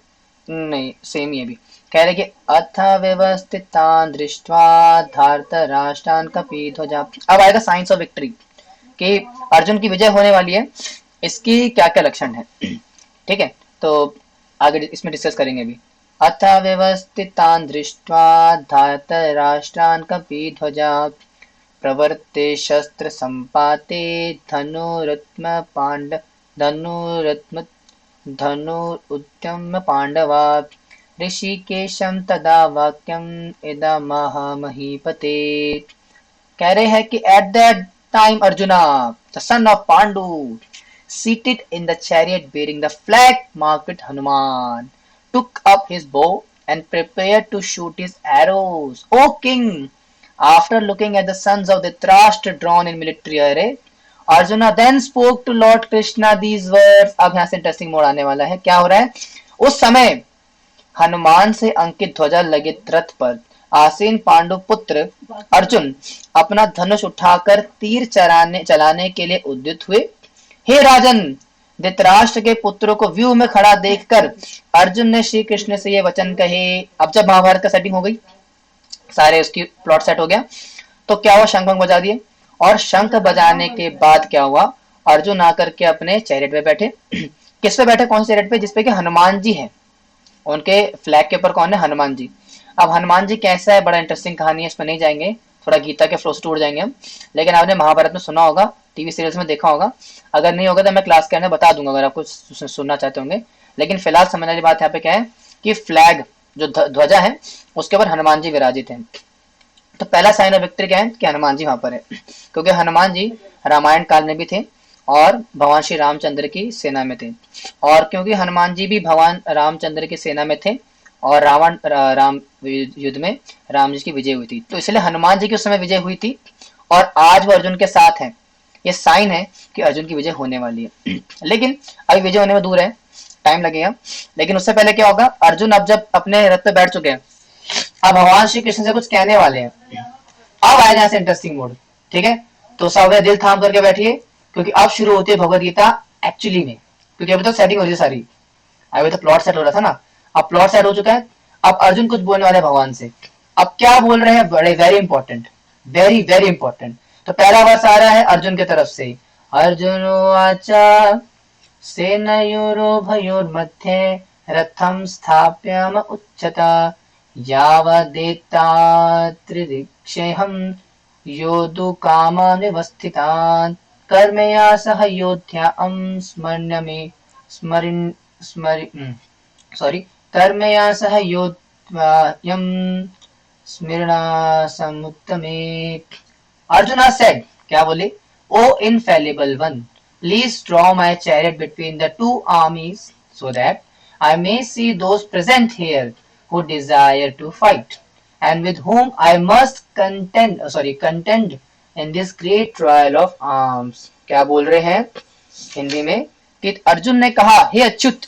नहीं, सेम ही है भी। कह रहे कि अथ व्यवस्थितान् दृष्ट्वा धार्तराष्ट्रान् कपिध्वजा। अब आएगा साइंस ऑफ विक्ट्री, कि अर्जुन की विजय होने वाली है, इसकी क्या क्या लक्षण है। ठीक है, तो आगे इसमें डिस्कस करेंगे अभी। अथ व्यवस्थितान् दृष्ट्वा धार्तराष्ट्रान् कपिध्वजा प्रवर्ते शस्त्र संपाते धनुरुद्यम पांडवा ऋषिकेशं तदा वाक्यम इदमह महीपते। कह रहे हैं कि at that time arjuna the son of Pandu seated in the chariot bearing the flag marked with Hanuman took up his bow and prepared to shoot his arrows. O king, after looking at the sons of Dhritarashtra drawn in military array, Arjuna then spoke to Lord Krishna these words. अब यहाँ से interesting मोड़ आने वाला है। क्या हो रहा है? उस समय हनुमान से अंकित ध्वजा लगित रथ पर आसीन पांडु पुत्र अर्जुन अपना धनुष उठाकर तीर चलाने के लिए उद्युत हुए। हे राजन, धृतराष्ट्र के पुत्रों को व्यूह में खड़ा देखकर अर्जुन ने श्री कृष्ण से ये वचन कहे। अब जब महाभारत का सेटिंग हो गई, सारे उसकी प्लॉट सेट हो गया, तो क्या हुआ? शंख बजा दिए, और शंख बजाने के बाद क्या हुआ? अर्जुन आकर के अपने चैरियट पे बैठे। किस पे बैठे? कौन से चैरियट पे? जिसपे कि हनुमान जी है। उनके फ्लैग के ऊपर कौन है? हनुमान जी। अब हनुमान जी कैसा है, बड़ा इंटरेस्टिंग कहानी है, इसमें नहीं जाएंगे, थोड़ा गीता के फ्लो से टूट जाएंगे हम। लेकिन आपने महाभारत में सुना होगा, टीवी सीरियल्स में देखा होगा, अगर नहीं होगा तो मैं क्लास के अंदर बता दूंगा अगर आपको सुनना चाहते होंगे। लेकिन फिलहाल समझने वाली बात यहाँ पे क्या है कि फ्लैग जो ध्वजा है उसके ऊपर हनुमान जी विराजित हैं। तो पहला साइन ऑफ विक्ट्री क्या है कि हनुमान जी वहां पर है, क्योंकि हनुमान जी रामायण काल में भी थे और भगवान श्री रामचंद्र की सेना में थे। और क्योंकि हनुमान जी भी भगवान रामचंद्र की सेना में थे और राम युद्ध में राम जी की विजय हुई थी, तो इसलिए हनुमान जी की उस समय विजय हुई थी और आज वो अर्जुन के साथ हैं। ये साइन है कि अर्जुन की विजय होने वाली है। लेकिन अभी विजय होने में दूर है, टाइम लगेगा। लेकिन उससे पहले क्या होगा? अर्जुन अब जब अपने रथ पे बैठ चुके हैं, अब भगवान श्री कृष्ण से कुछ कहने वाले हैं। अब आएगा यहाँ से इंटरेस्टिंग मोड, ठीक है? तो सब दिल थाम करके बैठिए, क्योंकि अब शुरू होती है भगवत गीता एक्चुअली में, क्योंकि अभी तो सेटिंग हो रही है सारी, अभी तो प्लॉट सेट हो रहा था ना, अब प्लॉट सेट हो चुका है। अब अर्जुन कुछ बोलने वाले भगवान से। अब क्या बोल रहे हैं? बड़े very important, very very important. तो पहला वर्ष आ रहा है अर्जुन की तरफ से। अर्जुन आचा सेनयोरुभयोर्मध्ये रथं स्थाप्याम उच्चता यावदेतात्रिदिक्षेऽहं योद्धुकामान् व्यवस्थितान् कर्मया सह योध्यां कर्मया सह योद्धायं स्मरणा समुत्तमे। Arjuna said, क्या बोले? O infallible one, please draw my chariot between the two armies so that I may see those present here who desire to fight and with whom I must contend in this great trial of arms। क्या बोल रहे हैं हिंदी में कि अर्जुन ने कहा, हे अच्युत,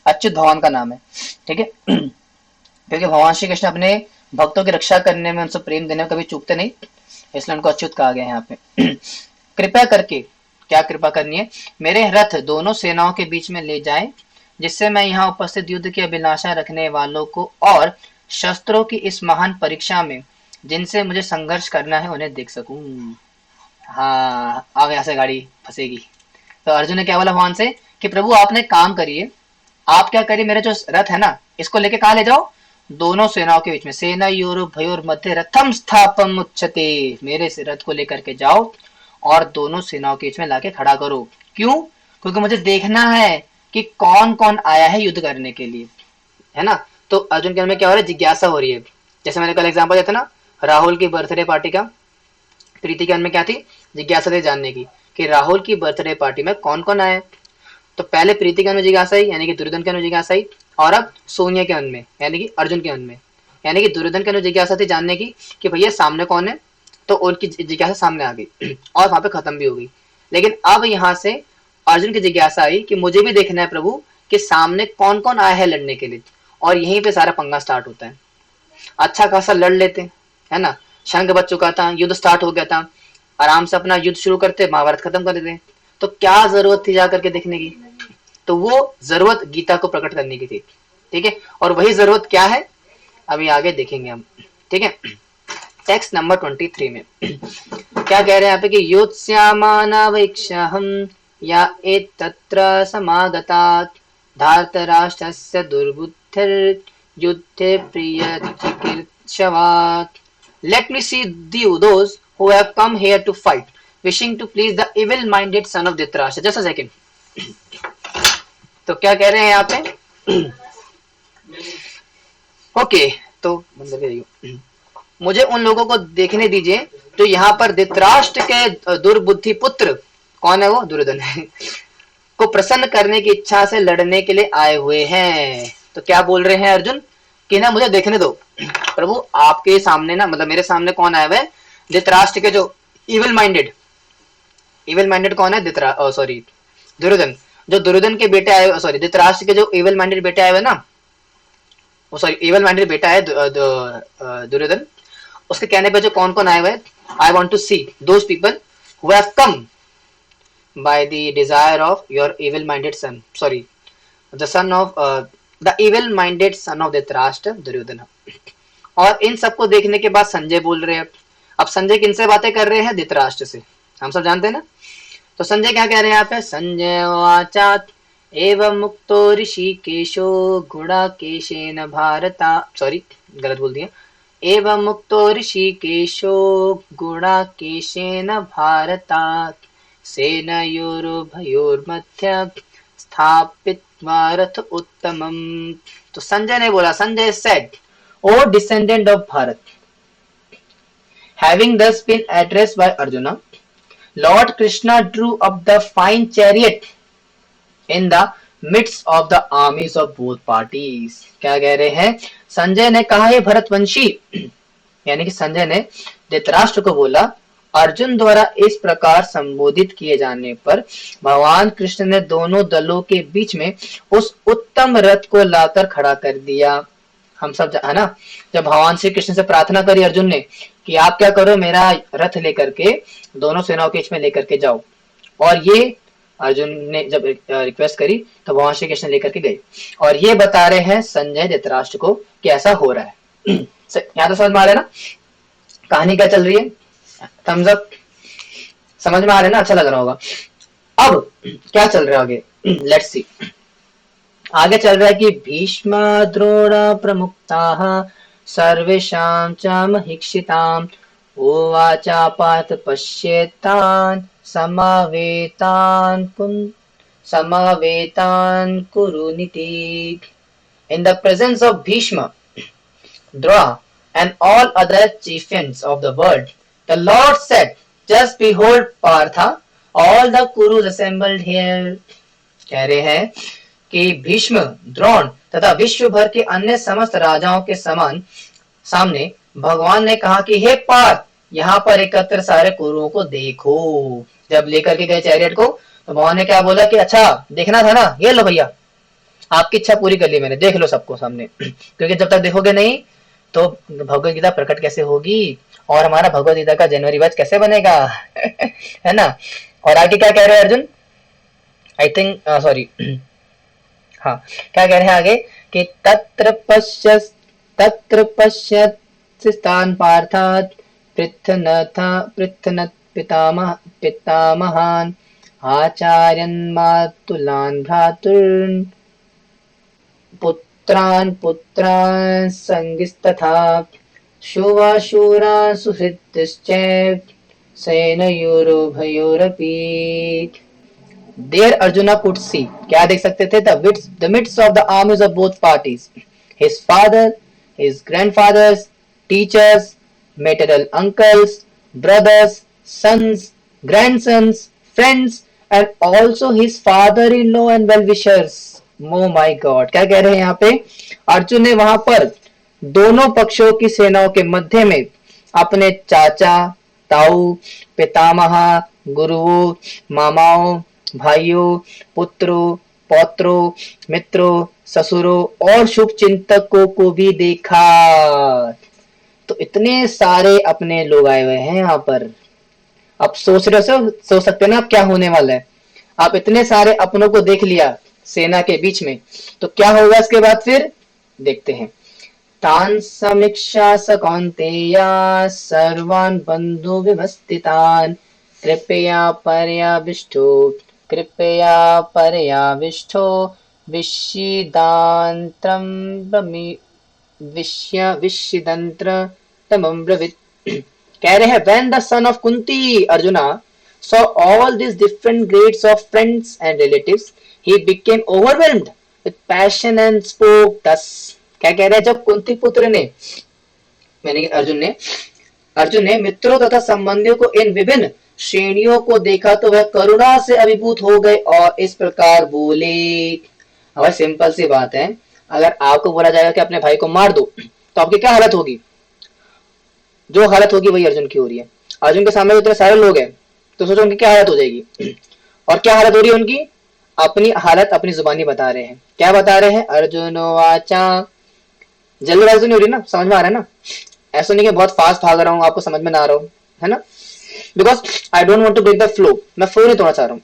अच्युत भगवान का नाम है, ठीक है? क्योंकि भगवान श्री कृष्ण अपने भक्तों की रक्षा करने में, उनसे प्रेम देने में कभी चूकते नहीं, इसलिए उनको अच्युत कहा गया है यहाँ पे। कृपया करके, क्या कृपा करनी है? मेरे रथ दोनों सेनाओं के बीच में ले जाएं, जिससे मैं यहाँ उपस्थित युद्ध की अभिलाषा रखने वालों को और शस्त्रों की इस महान परीक्षा में जिनसे मुझे संघर्ष करना है उन्हें देख सकूं। हाँ, अब यहाँ से गाड़ी फंसेगी। तो अर्जुन ने क्या बोला भगवान से कि प्रभु आपने काम करिए, आप क्या करिए, मेरे जो रथ है ना, इसको लेके कहाँ ले जाओ? दोनों सेनाओं के बीच में। सेना योरुभयोर मध्य रथम स्थापम उच्चते, मेरे से रथ को लेकर के जाओ और दोनों सेनाओं के बीच में लाके खड़ा करो। क्यों? क्योंकि मुझे देखना है कि कौन कौन आया है युद्ध करने के लिए, है ना? तो अर्जुन के मन में क्या हो रहा है? जिज्ञासा हो रही है। जैसे मैंने कल एग्जाम्पल दिया था ना, राहुल की बर्थडे पार्टी का, प्रीति के मन में क्या थी? जिज्ञासा थी जानने की कि राहुल की बर्थडे पार्टी में कौन कौन आया है। तो पहले प्रीति के मन में जिज्ञासा आई, यानी कि दुर्योधन के मन में जिज्ञासा आई, और अब सोनिया के मन में, यानी कि अर्जुन के मन में, यानी कि दुर्योधन के मन में जिज्ञासा थी जानने की कि भैया सामने कौन है, तो उनकी जिज्ञासा सामने आ गई और वहां पे खत्म भी हो गई। लेकिन अब यहाँ से अर्जुन की जिज्ञासा आई कि मुझे भी देखना है प्रभु कि सामने कौन कौन आया है लड़ने के लिए, और यहीं पे सारा पंगा स्टार्ट होता है। अच्छा खासा लड़ लेते, है ना? शंख बज चुका था, युद्ध स्टार्ट हो गया था, आराम से अपना युद्ध शुरू करते, महाभारत खत्म कर देते। तो क्या जरूरत थी जा करके देखने की? तो वो जरूरत गीता को प्रकट करने की थी, ठीक है? और वही जरूरत क्या है अभी आगे देखेंगे हम, ठीक है? टेक्स्ट नंबर 23 में क्या कह रहे हैं यहाँ पे कि योत्स्यामानावेक्षाहं या एतत्र समागतात् धार्तराष्ट्रस्य युद्धे प्रिय चिकीर्षवात्. Let me see those who have come here to fight, wishing to please the evil-minded son of Dhritarashtra. Just a second. तो क्या कह रहे हैं यहाँ पे? ओके, तो मुझे उन लोगों को देखने दीजिए जो यहाँ पर धृतराष्ट्र के दुर्बुद्धि पुत्र, कौन है वो? दुर्योधन को प्रसन्न करने की इच्छा से लड़ने के लिए आए हुए हैं. तो क्या बोल रहे हैं अर्जुन कि ना मुझे देखने दो प्रभु, आपके सामने ना, मतलब मेरे सामने कौन आया हुआ है? धृतराष्ट्र के जो इविल माइंडेड कौन है? सॉरी दुर्योधन. जो दुर्योधन के बेटे आए, सॉरी धृतराष्ट्र के जो इविल माइंडेड बेटे आए हुए ना, वो सॉरी इविल माइंडेड बेटा है दुर्योधन, उसके कहने पे जो कौन कौन आए हुए हैं? I want to see those people who have come by the desire of your evil-minded son, sorry, the son of the evil-minded son of Dhritarashtra, Duryodhana. और इन सबको देखने के बाद संजय बोल रहे हैं. अब संजय किनसे बातें कर रहे हैं? धृतराष्ट्र से. हम सब जानते हैं ना. तो संजय क्या कह रहे हैं यहाँ पे? संजय वाचात एवं मुक्तो ऋषिकेशो गुणाकेशेन भारता, सॉरी गलत बोल दिया, एवं मुक्तो ऋषिकेशो गुणाकेशेन भारता सेनयोरुभयोर्मध्ये स्थापित्वा रथ उत्तमम. तो संजय ने बोला, Sanjay said, O descendant of Bharat, having thus been addressed by Arjuna, Lord Krishna drew up the fine chariot in the midst of the armies of both parties. क्या कह रहे हैं? संजय ने कहा, हे भरतवंशी, यानी कि संजय ने धृतराष्ट्र को बोला, अर्जुन द्वारा इस प्रकार संबोधित किए जाने पर भगवान कृष्ण ने दोनों दलों के बीच में उस उत्तम रथ को लाकर खड़ा कर दिया. हम सब है ना, जब भगवान श्री कृष्ण से प्रार्थना करी अर्जुन ने कि आप क्या करो, मेरा रथ लेकर के दोनों सेनाओं के बीच में लेकर के जाओ, और ये अर्जुन ने जब रिक्वेस्ट करी तो भगवान श्री कृष्ण लेकर के गए. और ये बता रहे हैं संजय धृतराष्ट्र को कि ऐसा हो रहा है. यहाँ तो समझ में आ रहा है ना कहानी क्या चल रही है? Thumbs up. समझ में आ रहा है ना? अच्छा लग रहा होगा. अब क्या चल रहा है आगे? Let's see. आगे चल रहा है कि भीष्म द्रोण प्रमुक्ताः सर्वेषां च महिक्षिताम् उवाचा Partha पश्येतान् समावेतान् कुरुनिति. In the presence of Bhishma, Drona and all other chieftains of the world, the Lord said, just behold Partha, all the Kurus assembled here. कह रहे हैं कि भीष्म, द्रोण तथा विश्व भर के अन्य समस्त राजाओं के समान सामने भगवान ने कहा कि हे पार्थ, यहाँ पर एकत्र सारे कुरुओं को देखो. जब लेकर के गए चैरियट को तो भगवान ने क्या बोला कि अच्छा देखना था ना, ये लो भैया, आपकी इच्छा पूरी कर ली मैंने, देख लो सबको सामने. क्योंकि जब तक देखोगे नहीं तो भगवद गीता प्रकट कैसे होगी और हमारा भगवद गीता का जनवरी बैच कैसे बनेगा? है ना. और आगे क्या कह रहे हैं अर्जुन? आई थिंक सॉरी, हाँ क्या कह रहे हैं आगे कि तत्र पश्यत् स्थान पार्थात् पृथ्नत पितामहान् आचार्यन् मातुलान् भ्रातॄन् पुत्रान् संगिस्तथा शुवाशूरान् सुहृदश्चैव सेनयोरुभयोरपि. There Arjuna could see, क्या देख सकते थे? The midst of the armies of both parties, his father, his grandfathers, teachers, maternal uncles, brothers, sons, grandsons, friends, and also his father-in-law and well-wishers. Oh my God, क्या कह रहे हैं यहाँ पे? अर्जुन ने वहां पर दोनों पक्षों की सेनाओं के मध्य में अपने चाचा, ताऊ, पितामह, गुरुओं, मामाओं, भाइयों, पुत्रों, पौत्रों, मित्रों, ससुरों और शुभ चिंतकों को भी देखा. तो इतने सारे अपने लोग आए हुए हैं यहाँ पर. अब सोच सकते हैं ना आप क्या होने वाला है. आप इतने सारे अपनों को देख लिया सेना के बीच में, तो क्या होगा इसके बाद? फिर देखते हैं. तान् समीक्षा स कौन्तेया सर्वान् बन्धु व्यवस्थितान् कृपया पर्याविष्टो विषिदान्त्रं विषिदंत्र तमं ब्रवीत। कह रहे हैं when the son of Kunti Arjuna saw all these different grades of friends and relatives, he became overwhelmed with passion and spoke thus। क्या कह रहे हैं, जब कुंती पुत्र ने यानी कि अर्जुन ने मित्रों तथा संबंधियों को इन विभिन्न श्रेणियों को देखा तो वह करुणा से अभिभूत हो गए और इस प्रकार बोले। अब सिंपल सी बात है, अगर आपको बोला जाएगा कि अपने भाई को मार दो तो आपकी क्या हालत होगी? जो हालत होगी वही अर्जुन की हो रही है। अर्जुन के सामने इतने सारे लोग हैं तो सोचो उनकी क्या हालत हो जाएगी। और क्या हालत हो रही है उनकी? अपनी हालत अपनी जुबानी बता रहे हैं। क्या बता रहे हैं? अर्जुन वाचा। जल्दबाजी तो नहीं हो रही ना, समझ में आ रहा है ना? ऐसा नहीं कि बहुत फास्ट भाग रहा हूँ आपको समझ में ना आ रहा हूँ, है ना? Because I don't want to break the flow, मैं फ्लो नहीं तोड़ना चाह रहा हूँ,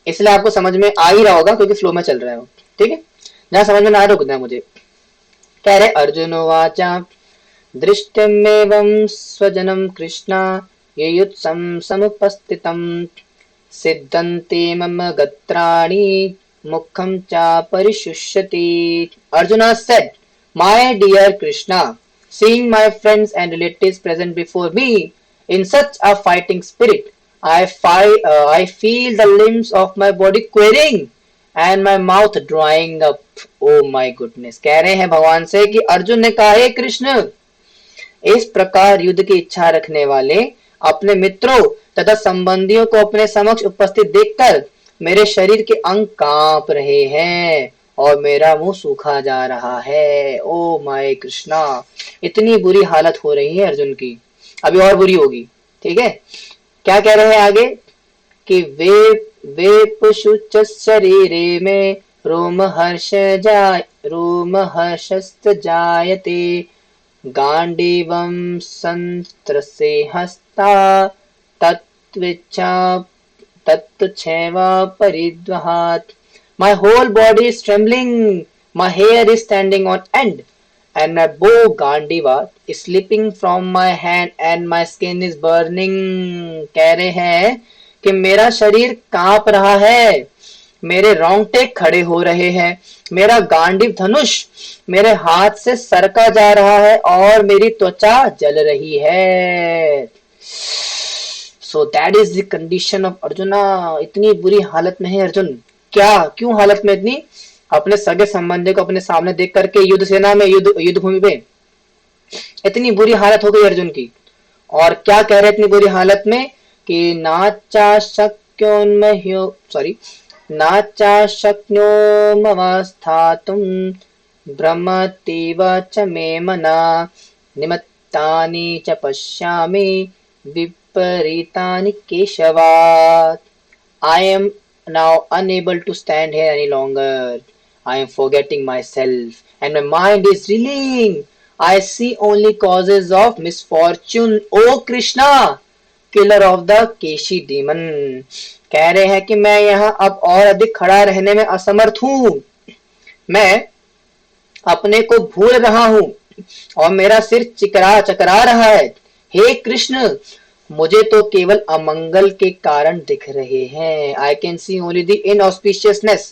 इसलिए आपको समझ में आ ही रहा होगा क्योंकि फ्लो में चल रहा है वो। ठीक है, जहां समझ में ना आ रहा रुकना है मुझे। कह रहे अर्जुन वाचा दृष्टिमेवं स्वजनं कृष्णा युयुत्सं समुपस्थितं सिद्धन्ते मम गत्राणि मुखं च परिशुष्यति। Arjuna said, my dear Krishna, seeing my friends and relatives present before me in such a fighting spirit, I feel the limbs of my body quivering and my mouth drying up. Oh my goodness। कह रहे हैं भगवान से कि अर्जुन ने कहा, हे कृष्ण, इस प्रकार युद्ध की इच्छा रखने वाले अपने मित्रों तथा संबंधियों को अपने समक्ष उपस्थित देखकर मेरे शरीर के अंग कांप रहे हैं और मेरा मुंह सूखा जा रहा है। ओ माय कृष्णा, इतनी बुरी हालत हो रही है अर्जुन की, अभी और बुरी होगी। ठीक है, क्या कह रहे हैं आगे कि वे पशुच शरीरे में रोम हर्षस्त जायते गांडीवं संत्रसे हस्ता तत्विच्छा तत्क्षैव परिद्वहात्। My whole body is trembling, my hair is standing on end, and my bow Gandiva is slipping from my hand and my skin is burning। कह रहे हैं कि मेरा शरीर कांप रहा है, मेरे रोंगटे खड़े हो रहे हैं, मेरा गांडीव धनुष मेरे हाथ से सरका जा रहा है और मेरी त्वचा जल रही है। So that is the condition of Arjuna। इतनी बुरी हालत में है अर्जुन। क्या, क्यों हालत में इतनी? अपने सगे संबंधी को अपने सामने देख करके युद्ध सेना में युद्ध भूमि पे इतनी बुरी हालत हो गई अर्जुन की। और क्या कह रहे इतनी बुरी हालत में कि नाचा शक्यो मवस्थातुम भ्रमतीव च मे मना निमित्तानि च पश्यामि विपरीतानि केशवा। I am now unable to stand here any longer. I am forgetting myself and my mind is reeling. I see only causes of misfortune, O Krishna, killer of the Keshi demon। कह रहे हैं कि मैं यहाँ अब और अधिक खड़ा रहने में असमर्थ हूँ, मैं अपने को भूल रहा हूँ और मेरा सिर चकरा रहा है। हे कृष्ण, मुझे तो केवल अमंगल के कारण दिख रहे हैं। I can see only the inauspiciousness,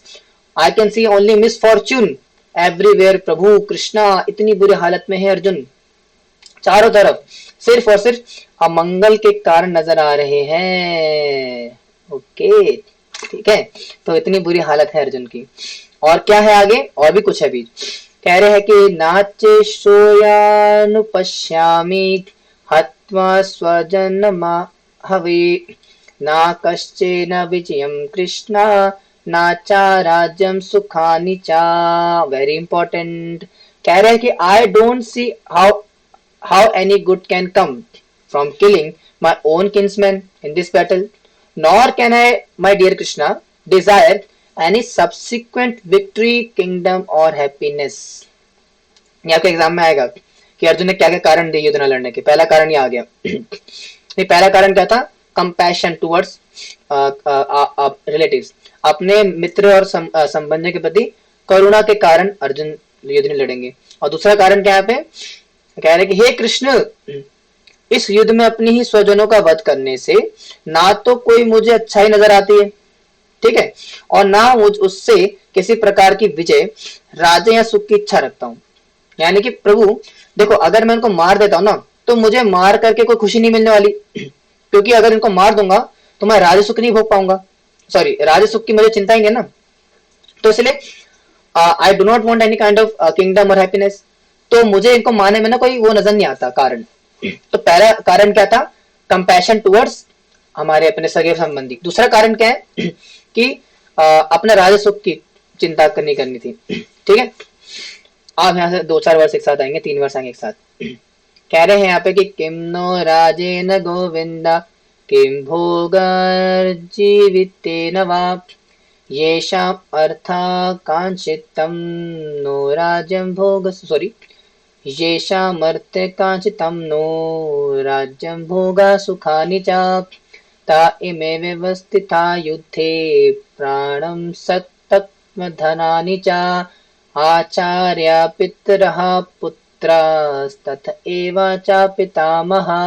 I can see only misfortune everywhere। प्रभु कृष्णा, इतनी बुरी हालत में है अर्जुन, चारों तरफ सिर्फ और सिर्फ अमंगल के कारण नजर आ रहे हैं। ओके, ठीक है, तो इतनी बुरी हालत है अर्जुन की। और क्या है आगे? और भी कुछ है बीच। कह रहे हैं कि नाचे सोयानुपश्यामि हत्वा स्वजनमा हवे ना कश्चेन विजयम कृष्णा ना चा राज्यम सुखानि चा। Very important. कह रहे हैं कि I don't see how any good can come from killing my own kinsman in this battle, nor can I my dear Krishna desire any subsequent victory, kingdom और हैप्पीनेस। ये आपके एग्जाम में आएगा कि अर्जुन ने क्या क्या कारण दिए युद्ध न लड़ने के। पहला कारण ये आ गया। ये पहला कारण क्या था? कंपैशन टुवर्ड्स रिलेटिव्स, अपने मित्र और संबंधियों के प्रति करुणा के कारण अर्जुन युद्ध नहीं लड़ेंगे। और दूसरा कारण क्या है पे? कह रहे कि हे कृष्ण, इस युद्ध में अपनी ही स्वजनों का वध करने से ना तो कोई मुझे अच्छा ही नजर आती है ठीक है, और ना उससे किसी प्रकार की विजय, राज्य या सुख की इच्छा रखता हूँ। यानी कि प्रभु देखो, अगर मैं उनको मार देता हूँ ना, तो मुझे मार करके कोई खुशी नहीं मिलने वाली, क्योंकि अगर इनको मार दूंगा तो मैं राज सुख नहीं भोग पाऊंगा, सॉरी राज सुख की मुझे चिंता ही है ना। तो इसलिए I do not want any kind of kingdom और हैप्पीनेस। तो मुझे इनको मारने में ना कोई वो नजर नहीं आता कारण। तो पहला कारण क्या था, कंपैशन टुवर्ड्स हमारे अपने सगे संबंधी। दूसरा कारण क्या है कि अपने राज सुख की चिंता करनी थी। ठीक है, आप यहाँ से 2-4 वर्ष एक साथ आएंगे, 3 वर्ष आएंगे एक साथ। कह रहे हैं यहाँ पे कि किम नो राजेन गोविंदा किम भोगर्जीवितेन वा येषाम् अर्था कांक्षितं नो राज्यं भोग, सॉरी, येषामर्थे कांक्षितं नो राज्यं भोगा सुखानि च ता इमे व्यवस्थिता युद्धे प्राणं सत्तत्मधनानि च आचार्या पितरः पुत्रास्तथ एव च पितामहा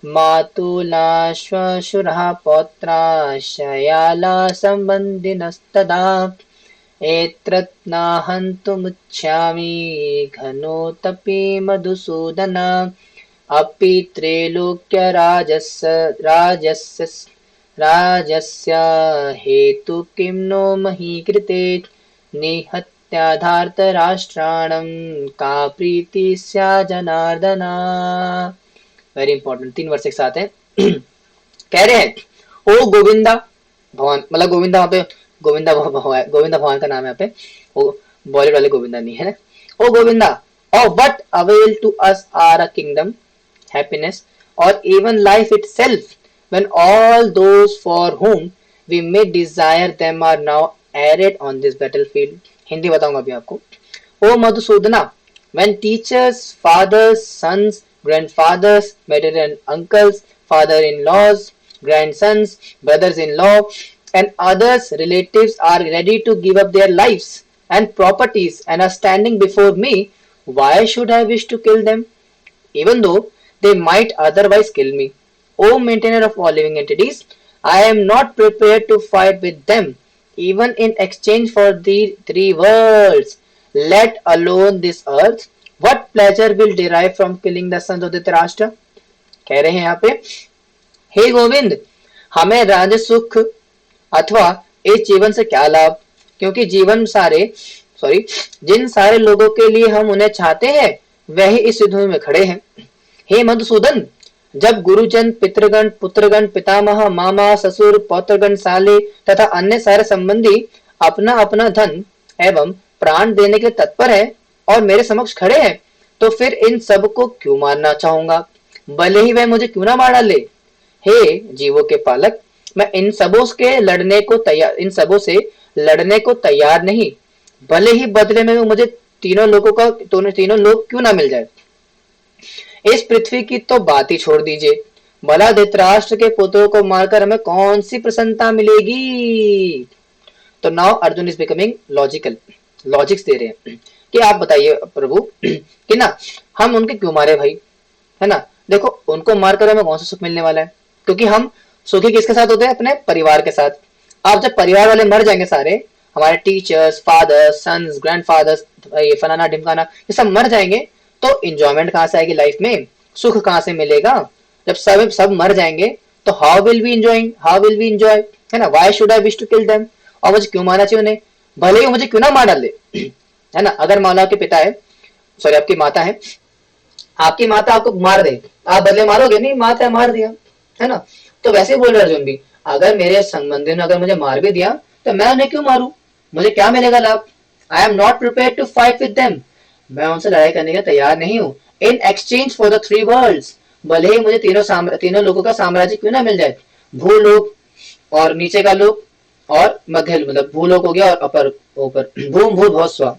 मातुला श्वशुरः पौत्राश्रयाला सम्बन्धिनस्तदा एतत्नाहन्तुमिच्छामि घनोऽतपि मधुसूदन अपि राजस्य हेतु किं नो मही कृते निहत्याधार्तराष्ट्राणं का प्रीति स्या जनार्दना। वेरी इंपॉर्टेंट, 3 वर्ष एक साथ है। कह रहे हैं ओ गोविंदा भगवान, मतलब गोविंदा वहां पे गोविंदा गोविंदा भगवान का नाम है यहाँ पे, वो बॉलीवुड वाले गोविंदा नहीं है ना। ओ गोविंदा, और what avail to us are a kingdom, happiness, or even life itself, when all those for whom we may desire them are now arrayed on this battlefield. Hindi बताऊंगा अभी आपको। ओ Madhusudana, when teachers, fathers, sons, grandfathers, maternal uncles, father-in-laws, grandsons, brothers-in-law, and others relatives are ready to give up their lives and properties and are standing before me, why should I wish to kill them, even though they might otherwise kill me? O maintainer of all living entities, I am not prepared to fight with them, even in exchange for the 3 worlds, let alone this earth. What pleasure will derive from killing the sons of Dhritarashtra? कह रहे हैं यहाँ पे, हे गोविंद, हमें राज सुख अथवा इस जीवन से क्या लाभ, क्योंकि जीवन जिन सारे लोगों के लिए हम उन्हें चाहते हैं वही इस युद्ध में खड़े हैं। हे मधुसूदन, जब गुरुजन, पितृगण, पुत्रगण, पितामह, मामा, ससुर, पौत्रगण, साले तथा अन्य सारे संबंधी अपना अपना धन एवं प्राण देने के तत्पर है और मेरे समक्ष खड़े हैं, तो फिर इन सब को क्यों मारना चाहूंगा, भले ही वह मुझे क्यों ना मार डाले। हे जीवों के पालक, मैं इन सबों से लड़ने को तैयार नहीं, भले ही बदले में मुझे तीनों लोग क्यों ना मिल जाए। इस पृथ्वी की तो बात ही छोड़ दीजिए, भला धृतराष्ट्र के पुत्रों को मारकर हमें कौन सी प्रसन्नता मिलेगी। तो now Arjun is becoming logics दे रहे हैं कि आप बताइए प्रभु कि ना हम उनके क्यों मारे भाई, है ना। देखो उनको मारकर हमें कौन सा सुख मिलने वाला है, क्योंकि हम सुखी किसके साथ होते हैं, अपने परिवार के साथ। आप जब परिवार वाले मर जाएंगे सारे, हमारे टीचर्स, फादर्स, सन्स, ग्रैंडफादर्स, ये फलाना ढिमकाना, ये सब मर जाएंगे, तो इंजॉयमेंट कहाँ से आएगी लाइफ में, सुख कहाँ से मिलेगा। जब सब मर जाएंगे तो हाउ विल वी एंजॉय, है ना। Why should I wish to kill them, और मुझे क्यों मारना चाहिए उन्हें, भले ही मुझे क्यों ना मार डाले, है ना। अगर मान लो आपके पिता है, सॉरी आपकी माता है, आपकी माता आपको मार दे, आप बदले मारोगे नहीं, माता मार दिया, है ना। तो वैसे ही बोल रहे अर्जुन भी, अगर मेरे संबंधी ने अगर मुझे मार भी दिया तो मैं उन्हें क्यों मारूं, मुझे क्या मिलेगा लाभ। I am not prepared to fight with them, मैं उनसे लड़ाई करने का तैयार नहीं हूँ। In exchange for the 3 worlds, भले ही मुझे तीनों लोगों का साम्राज्य क्यों ना मिल जाए, भूलोक और नीचे का लोक और मध्य, मतलब भूलोक हो गया और अपर ऊपर, भूम भूल भुव स्व,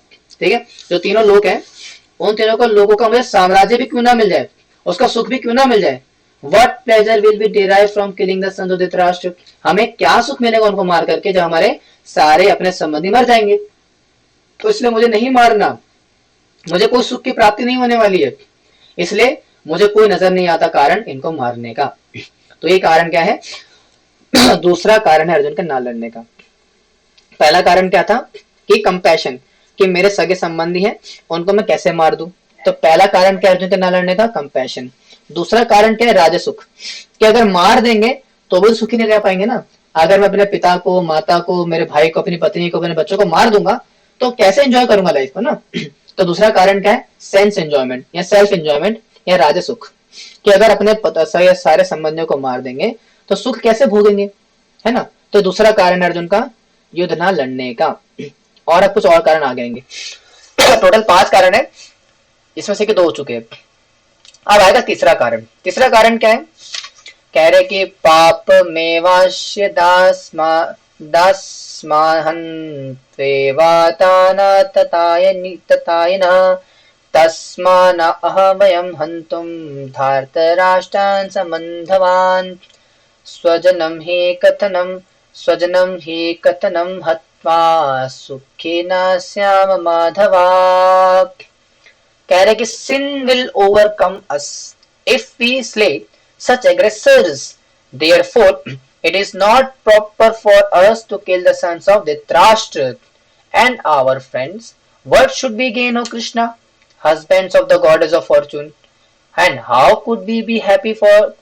ठीक है। जो तीनों लोक हैं उन तीनों का लोगों का मुझे साम्राज्य भी क्यों ना मिल जाए, उसका सुख भी क्यों ना मिल जाए। What pleasure will be derived from killing the sons of Dhritarashtra? हमें क्या सुख मिलेगा उनको मार करके, जब हमारे सारे अपने संबंधी मर जाएंगे। तो इसलिए मुझे नहीं मारना, मुझे कोई सुख की प्राप्ति नहीं होने वाली है, इसलिए मुझे कोई नजर नहीं आता कारण इनको मारने का। तो ये कारण क्या है, दूसरा कारण है अर्जुन के ना लड़ने का। पहला कारण क्या था कि कंपैशन, कि मेरे सगे संबंधी हैं उनको मैं कैसे मार दूं। तो पहला कारण क्या अर्जुन के ना लड़ने का, कंपैशन। दूसरा कारण क्या है, राजसुख, कि अगर मार देंगे तो भी सुखी नहीं रह पाएंगे ना। अगर मैं अपने पिता को, माता को, मेरे भाई को, अपनी पत्नी को, अपने बच्चों को मार दूंगा तो कैसे एंजॉय करूंगा लाइफ को ना। तो दूसरा कारण क्या है, सेंस एंजॉयमेंट या सेल्फ एंजॉयमेंट या राजसुख, कि अगर अपने सारे संबंधियों को मार देंगे तो सुख कैसे भोगेंगे, है ना। तो दूसरा कारण है अर्जुन का युद्ध ना लड़ने का। और अब कुछ और कारण आ जाएंगे। टोटल 5 कारण है, इसमें से कि 2 हो चुके हैं। अब आएगा तीसरा कारण। तीसरा कारण क्या है, कह रहे कि पाप मेवाश्य दास्माहन्त्वेवातानाततायिनः तस्मान् अहमयं हन्तुं धार्तराष्ट्रान् सम्बन्धवान् स्वजनं हि कथनं हत्वा सुखिन स्याम माधवा। कह रहे कि sin will overcome us if we slay such aggressors. Therefore, it is not proper for us to kill the sons of Dhritarashtra and our friends. What should we gain, O Krishna, husbands of the goddess of fortune? And how could we be happy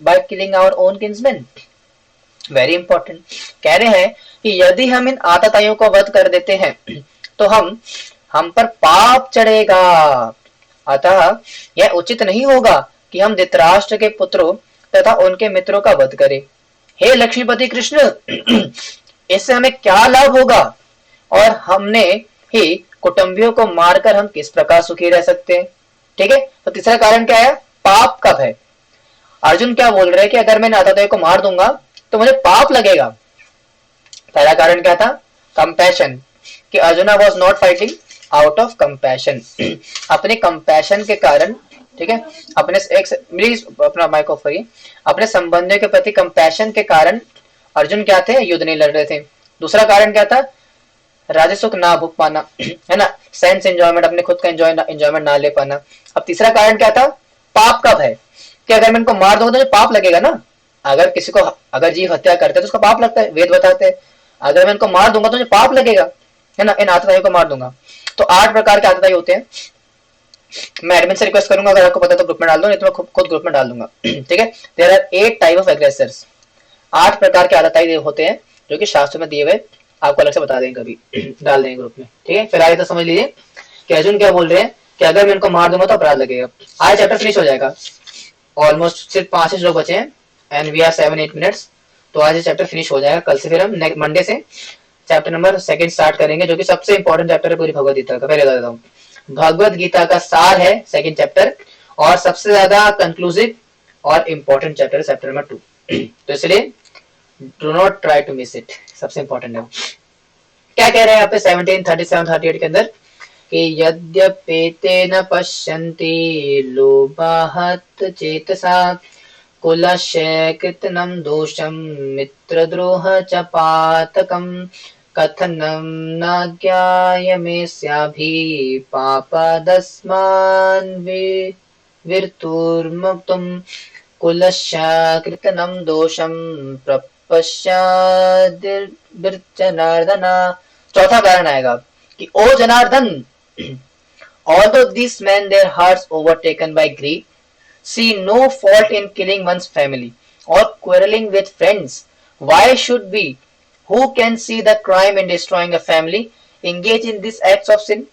by killing our own kinsmen? Very important. कह रहे हैं कि यदि हम इन आतताइयों को वध कर देते हैं तो हम पर पाप चढ़ेगा। अतः यह उचित नहीं होगा कि हम धृतराष्ट्र के पुत्रों तथा उनके मित्रों का वध करें। हे लक्ष्मीपति कृष्ण, इससे हमें क्या लाभ होगा और हमने ही कुटुंबियों को मारकर हम किस प्रकार सुखी रह सकते हैं। ठीक है, तो तीसरा कारण क्या है, पाप का भय। अर्जुन क्या बोल रहे हैं कि अगर मैं आतताइयों को मार दूंगा तो मुझे पाप लगेगा। पहला कारण क्या था, कंपैशन, कि arjuna was not fighting out of compassion, अपने कंपैशन के कारण। ठीक है, अपना माइक ऑफ करिए। अपने संबंधियों के प्रति कंपैशन के कारण अर्जुन क्या थे, युद्ध नहीं लड़ रहे थे। दूसरा कारण क्या था, राजसुख ना भूख पाना, है ना, सेंस एंजॉयमेंट, अपने खुद का एंजॉयमेंट ना ले पाना। अब तीसरा कारण क्या था, पाप का भय, कि अगर मैं इनको मार दूंगा तो पाप लगेगा ना। अगर किसी को अगर जीव हत्या करते हैं तो उसका पाप लगता है, वेद बताते हैं। अगर मैं इनको मार दूंगा तो मुझे पाप लगेगा, है ना, इन आतताइयों को मार दूंगा। तो 8 प्रकार के आतताई होते हैं। मैं एडमिन से रिक्वेस्ट करूंगा, अगर आपको पता तो ग्रुप में डाल दो, नहीं तो मैं खुद ग्रुप में डाल दूंगा। ठीक है, देयर आर 8 टाइप ऑफ एग्रेसर्स। 8 प्रकार के आतताई होते हैं जो कि शास्त्र में दिए हुए, आपको अलग से बता देंगे, कभी डाल देंगे ग्रुप में। ठीक है, फिर आगे तो समझ लीजिए कि अर्जुन क्या बोल रहे हैं कि अगर मैं इनको मार दूंगा तो अपराध लगेगा। आज चैप्टर फिनिश हो जाएगा, ऑलमोस्ट सिर्फ 5 लोग बचे हैं एंड वी आर 7-8 मिनट्स। तो आज ये चैप्टर फिनिश हो जाएगा। कल से फिर हम मंडे से चैप्टर नंबर 2 स्टार्ट करेंगे, जो कि सबसे इंपॉर्टेंट चैप्टर है पूरी भगवद गीता का। पहले बता देता हूँ, भगवद गीता का सार है 2nd चैप्टर, और सबसे ज्यादा कंक्लूसिव और इंपॉर्टेंट चैप्टर है चैप्टर नंबर 2। तो इसलिए do not try to miss it, सबसे इंपॉर्टेंट है। क्या कह रहे हैं यहाँ पे 17, 37, 38 के अंदर कि यद्यपेते न पश्यन्ति लोभात् चेतसा कुलस्य कृतनं दोषं मित्रद्रोह च पातकं कथनं न ज्ञायमेस्याभिः पापादस्मान् विर्तुर्मुक्तुं कुलस्य कृतनं दोषं प्रपश्याद्जनार्दन। चौथा कारण आएगा कि ओ Janardan, although these men their hearts overtaken by greed see no fault in killing one's family or quarreling with friends, why should we, who can see the crime in destroying a family, engage in these acts of sin?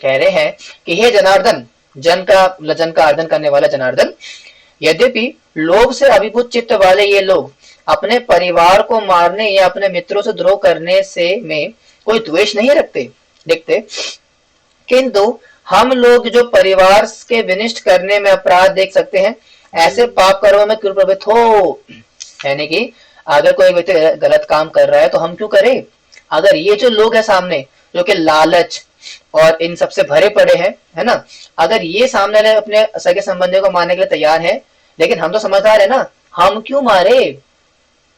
कह रहे हैं कि हे जनार्दन, जन का earthen करने वाला जनार्दन, यद्यपि लोभ से अभिभूत चित्त वाले ये लोग अपने परिवार को मारने या अपने मित्रों से द्रोह करने से में कोई द्वेष नहीं दिखते, किंतु हम लोग जो परिवार के विनिष्ट करने में अपराध देख सकते हैं, ऐसे पाप कर्मों में क्यों प्रवृत्त हो। यानी कि अगर कोई व्यक्ति गलत काम कर रहा है तो हम क्यों करें। अगर ये जो लोग हैं सामने जो कि लालच और इन सबसे भरे पड़े हैं, है ना, अगर ये सामने वाले अपने सगे संबंधियों को मारने के लिए तैयार है, लेकिन हम तो समझदार है ना, हम क्यों मारे।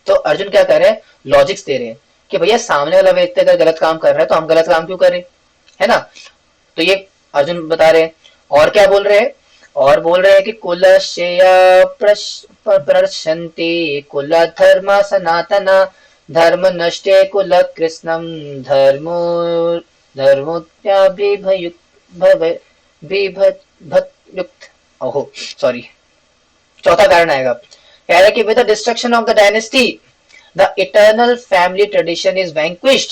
तो अर्जुन क्या कर रहे हैं, लॉजिक्स दे रहे हैं कि भैया सामने वाला व्यक्ति अगर गलत काम कर रहा है तो हम गलत काम क्यों करें, है ना। तो ये अर्जुन बता रहे हैं। और क्या बोल रहे हैं, और बोल रहे हैं कि कुलस्य प्रशंति कुल धर्म सनातना धर्म नष्टे कुल कृष्णम धर्मो धर्मोत्याभिभयुक्त ओहो सॉरी चौथा कारण आएगा। कह रहा है कि with the destruction of the dynasty the eternal family tradition is vanquished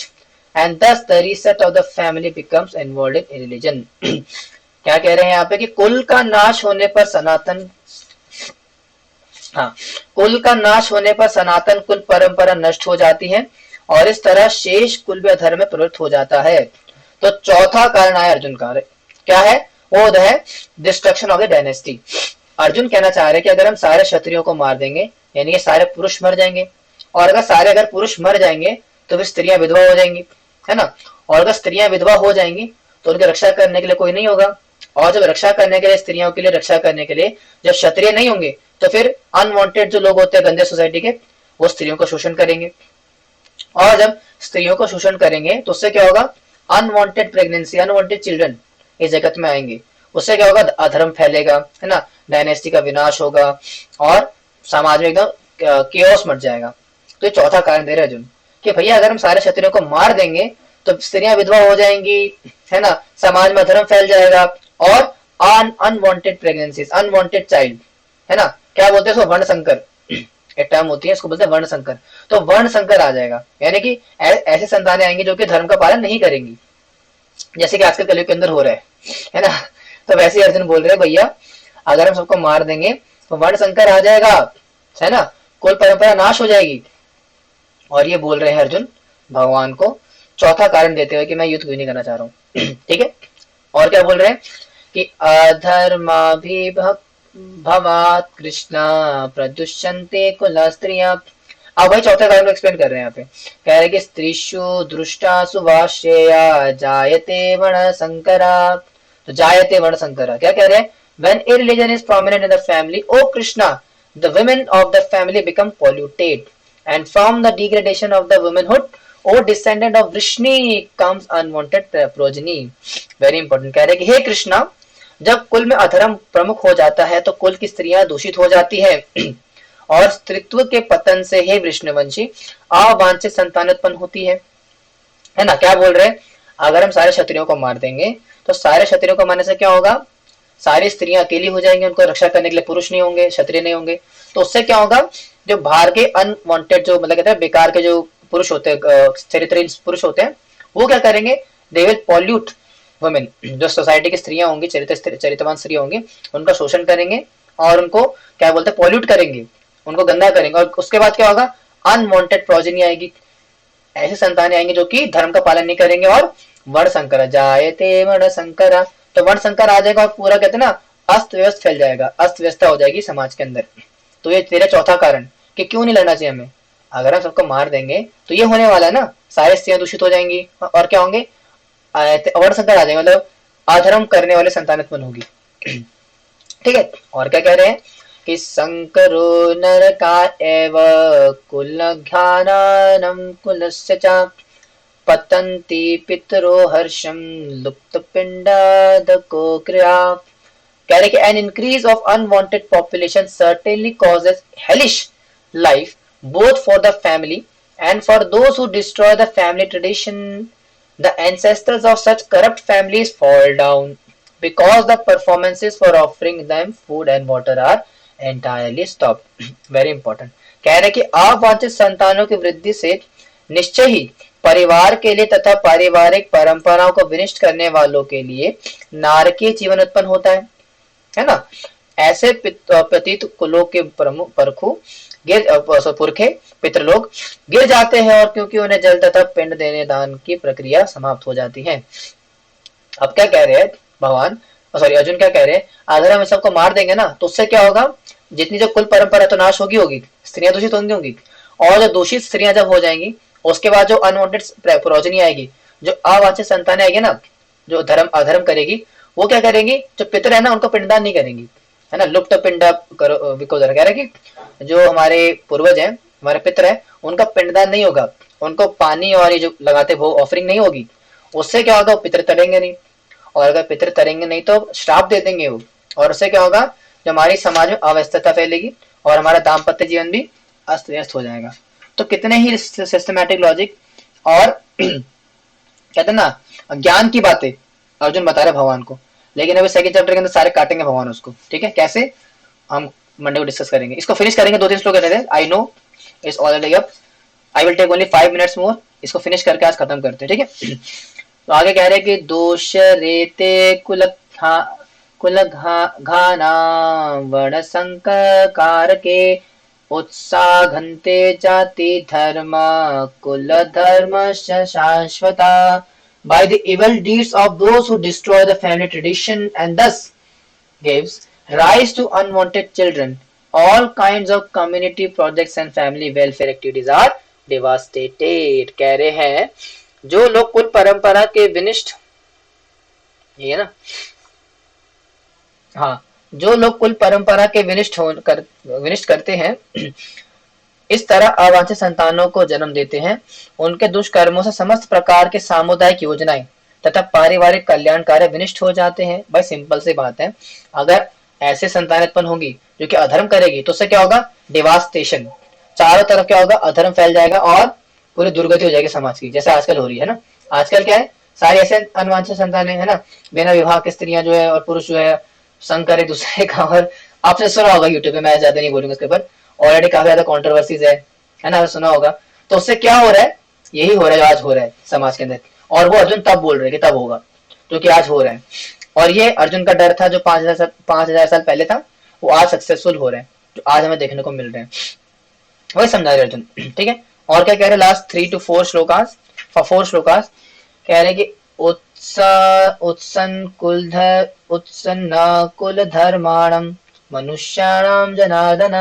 and thus the reset of the family becomes involved in religion। क्या कह रहे हैं यहाँ पे कि कुल का नाश होने पर सनातन हाँ कुल का नाश होने पर सनातन कुल परंपरा नष्ट हो जाती है और इस तरह शेष कुल भी अधर्म में प्रवृत्त हो जाता है। तो चौथा कारण आया अर्जुन का, क्या है वो है destruction of the dynasty. Arjun कहना चाह रहे हैं कि अगर हम सारे क्षत्रियों को मार देंगे यानी कि सारे पुरुष मर जाएंगे, और अगर पुरुष मर जाएंगे तो फिर स्त्रियां विधवा हो जाएंगी, है ना। और अगर स्त्रियां विधवा हो जाएंगी तो उनकी रक्षा करने के लिए कोई नहीं होगा, और जब रक्षा करने के लिए स्त्रियों के लिए रक्षा करने के लिए जब क्षत्रिय नहीं होंगे तो फिर अनवांटेड जो लोग होते हैं गंदे सोसाइटी के वो स्त्रियों को शोषण करेंगे, और जब स्त्रियों को शोषण करेंगे तो उससे क्या होगा अनवांटेड प्रेगनेंसी अनवांटेड चिल्ड्रन इस जगत में आएंगे, उससे क्या होगा अधर्म फैलेगा, है ना, डायनेस्टी का विनाश होगा और समाज में एकदम केओस मच जाएगा। तो ये चौथा कारण दे रहे अर्जुन कि भैया अगर हम सारे क्षत्रियों को मार देंगे तो स्त्रियां विधवा हो जाएंगी, है ना, समाज में अधर्म फैल जाएगा और अनवांटेड प्रेगनेंसीज अनवांटेड चाइल्ड, है ना, क्या बोलते हैं इसको वर्ण संकर एक टर्म होती है इसको बोलते हैं वर्ण संकर। तो वर्ण संकर आ जाएगा यानी कि ऐसे संतानें आएंगी जो कि धर्म का पालन नहीं करेंगी, जैसे कि आजकल कलयुग के अंदर हो रहा है ना। तो वैसे ही अर्जुन बोल रहे हैं भैया अगर हम सबको मार देंगे तो वर्ण संकर आ जाएगा, है ना, कुल परंपरा नाश हो जाएगी। और ये बोल रहे हैं अर्जुन भगवान को चौथा कारण देते हुए कि मैं युद्ध क्यों नहीं करना चाह रहा हूँ। ठीक है, और क्या बोल रहे हैं कि अधर्माभिभवात् कृष्णा प्रदुष्यन्ते कुल स्त्रियां। अब वही चौथा कारण को एक्सप्लेन कर रहे हैं यहाँ पे, कह रहे हैं कि स्त्रीषु दृष्टासु वाश्यया जायते वर्ण संकरा। तो जायते वर्ण संकरा क्या कह रहे हैं, when a religion is prominent in the family, oh Krishna, the women of the family become polluted, and from the degradation of the womanhood, oh descendant of Vrishni, comes unwanted progeny। very important, कह रहे कि हे कृष्णा जब कुल में अधर्म प्रमुख हो जाता है तो कुल की स्त्रियां दूषित हो जाती है और स्त्रीत्व के पतन से हे विष्णुवंशी अवांछित संतान उत्पन्न होती है ना। क्या बोल रहे हैं, अगर हम सारे क्षत्रियों को मार देंगे तो सारे क्षत्रियों को मारने से क्या होगा, सारी स्त्रियां अकेली हो जाएंगी, उनको रक्षा करने के लिए पुरुष नहीं होंगे, क्षत्रिय नहीं होंगे। तो उससे क्या होगा, जो बाहर के अनवांटेड जो मतलब कहते हैं बेकार के जो पुरुष होते हैं चरित्रहीन पुरुष होते हैं वो क्या करेंगे, दे विल पॉल्यूट वुमेन। जो सोसाइटी की स्त्रियां होंगी चरित्रवान स्त्री होंगी उनका शोषण करेंगे और उनको क्या बोलते हैं पॉल्यूट करेंगे, उनको गंदा करेंगे। और उसके बाद क्या होगा, अनवांटेड प्रोजेनी आएगी, ऐसी संतानें आएंगी जो कि धर्म का पालन नहीं करेंगे और वर्ण संकर जायते वर्ण संकरा। तो वर्ण संकर आ जाएगा और पूरा कहते हैं ना अस्त व्यस्त फैल जाएगा, अस्त व्यवस्था हो जाएगी समाज के अंदर। तो ये तेरा चौथा कारण कि क्यों नहीं लड़ना चाहिए हमें, अगर हम सबको मार देंगे तो ये होने वाला है ना, सारी स्त्रियां दूषित हो जाएंगी और क्या होंगे वर्ण संकर आ जाएंगे, मतलब अधर्म करने वाले संतान उत्पन्न होगी। ठीक है, और क्या कह रहे हैं कि संकरो नरका एव कुलघ्यानानं कुलस्य च पतन्ति पितरो हर्षम लुप्त पिंडादको क्रिया। कह रहे कि an increase of unwanted population certainly causes hellish life both for the family and for those who destroy the family tradition। The ancestors of such corrupt families fall down because the performances for offering them food and water are entirely stopped। very important, कह रहे कि अवांछित संतानों की वृद्धि से निश्चय ही परिवार के लिए तथा पारिवारिक परंपराओं को विनिष्ट करने वालों के लिए नारकीय जीवन उत्पन्न होता है ना। ऐसे प्रतीत कुलों के परखु पुरखे पितृलोक गिर जाते हैं और क्योंकि उन्हें जल तथा पिंड देने दान की प्रक्रिया समाप्त हो जाती है। अब क्या कह रहे हैं भगवान, सॉरी अर्जुन क्या कह रहे हैं, अगर हम सबको मार देंगे ना तो उससे क्या होगा, जितनी जो कुल परंपरा तो नाश होगी, स्त्रियां दूषित होंगी और जो दूषित स्त्रियां जब हो जाएंगी उसके बाद जो अनवांटेड प्रोजनी आएगी, जो अवांछित संतानें आएगी ना, जो अधर्म करेगी, वो क्या करेंगी, जो पितर है ना उनको पिंडदान नहीं करेंगी, है ना, लुप्त पिंड विकोदर कह रहे कि जो हमारे पूर्वज हैं हमारे पितर है उनका पिंडदान नहीं होगा, उनको पानी और ये जो लगाते वो ऑफरिंग नहीं होगी। उससे क्या होगा, वो पितर तरेंगे नहीं, और अगर पितर तरेंगे नहीं तो श्राप दे देंगे वो, और उससे क्या होगा, जो हमारी समाज में अव्यवस्था फैलेगी और हमारा दाम्पत्य जीवन भी अस्त व्यस्त हो जाएगा। तो कितने ही सिस्टमैटिक लॉजिक और कहते हैं ना ज्ञान की बातें अर्जुन बता रहे भगवान को, लेकिन अभी सेकंड चैप्टर के अंदर सारे काटेंगे भगवान उसको। ठीक है, कैसे हम मंडे को डिस्कस करेंगे, इसको फिनिश करेंगे। 2-3 श्लोक रहते हैं, I know it's already up, I will take only 5 minutes more, इसको फिनिश करके आज खत्म करते हैं। ठीक है, तो आगे कह रहे हैं कि दोष रेते कुल घाना वर्ण संकार के उत्साह घंते जाति धर्म कुल धर्म शाश्वता। By the evil deeds of those who destroy the family tradition and thus gives rise to unwanted children, all kinds of community projects and family welfare activities are devastated। कह रहे हैं जो लोग कुल परंपरा के विनिष्ठ, ये है ना, हाँ, जो लोग कुल परंपरा के विनिष्ट करते हैं, इस तरह अवांछित संतानों को जन्म देते हैं, उनके दुष्कर्मों से समस्त प्रकार के सामुदायिक योजनाएं तथा पारिवारिक कल्याण कार्य विनिष्ट हो जाते हैं। भाई सिंपल सी बात है, अगर ऐसे संतान उत्पन्न होगी जो कि अधर्म करेगी तो उससे क्या होगा, डिवास्टेशन, चारों तरफ क्या होगा, अधर्म फैल जाएगा और पूरी दुर्गति हो जाएगी समाज की, जैसे आजकल हो रही है ना। आजकल क्या है, सारी ऐसे अनवांछित संतानें है ना, बिना विवाह के स्त्रियां जो है और पुरुष जो है संग करे दूसरे का, और आपने सुना होगा यूट्यूब पे, मैं ज्यादा नहीं बोलूंगा इसके ऊपर, ऑलरेडी काफी ज्यादा कंट्रोवर्सीज है ना, सुना होगा। तो उससे क्या हो रहा है, यही हो रहा है जो आज हो रहा है समाज के अंदर, और वो अर्जुन तब बोल रहे हैं कि तब होगा जो कि आज हो रहा है। और ये अर्जुन का डर था जो 5000 साल पहले था, वो आज सक्सेसफुल हो रहा है, जो आज हमें देखने को मिल रहे हैं, वही समझा रहे अर्जुन। ठीक है, और क्या कह रहे हैं लास्ट 3 to 4 श्लोकास, 4 श्लोकास कह रहे हैं कि उत्सन्न कुल धर्माणम मनुष्याणाम जनार्दन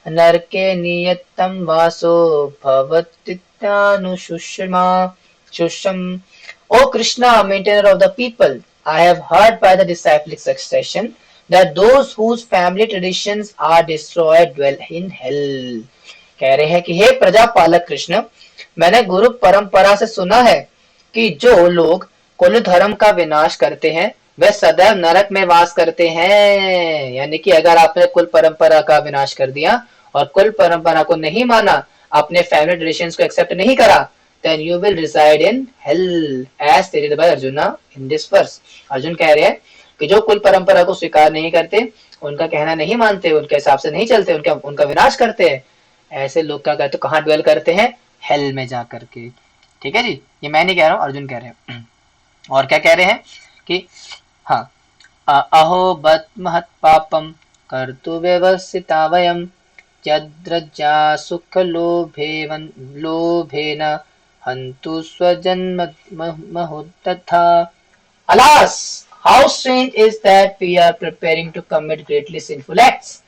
नरके नियतम वासो भवत्यानुशुष्म। O Krishna, maintainer of the people, I have heard by the disciplic succession that those whose family traditions are destroyed dwell in hell। कह रहे हैं कि हे प्रजापालक कृष्ण, मैंने गुरु परंपरा से सुना है कि जो लोग कुल धर्म का विनाश करते हैं वे सदैव नरक में वास करते हैं। यानी कि अगर आपने कुल परंपरा का विनाश कर दिया और कुल परंपरा को नहीं माना, अपने फैमिली ट्रेडिशंस को एक्सेप्ट नहीं करा, then you will reside in hell as stated by Arjuna in this verse। Arjun कह रहे हैं कि जो कुल परंपरा को स्वीकार नहीं करते, उनका कहना नहीं मानते, उनके हिसाब से नहीं चलते, उनका विनाश करते हैं, ऐसे लोग क्या कहते हैं, कहाँ ड्वेल करते हैं, हेल में जा करके। ठीक है जी, ये मैं नहीं कह रहा हूँ, अर्जुन कह रहे हैं। और क्या कह रहे हैं कि हाँ, अहो बत महत पापम कर्तु व्यवस्थिता वयम यद्रज्जा सुख लोभेन हन्तु स्वजन्म तथा। Alas, how strange is that we are preparing to commit greatly sinful acts.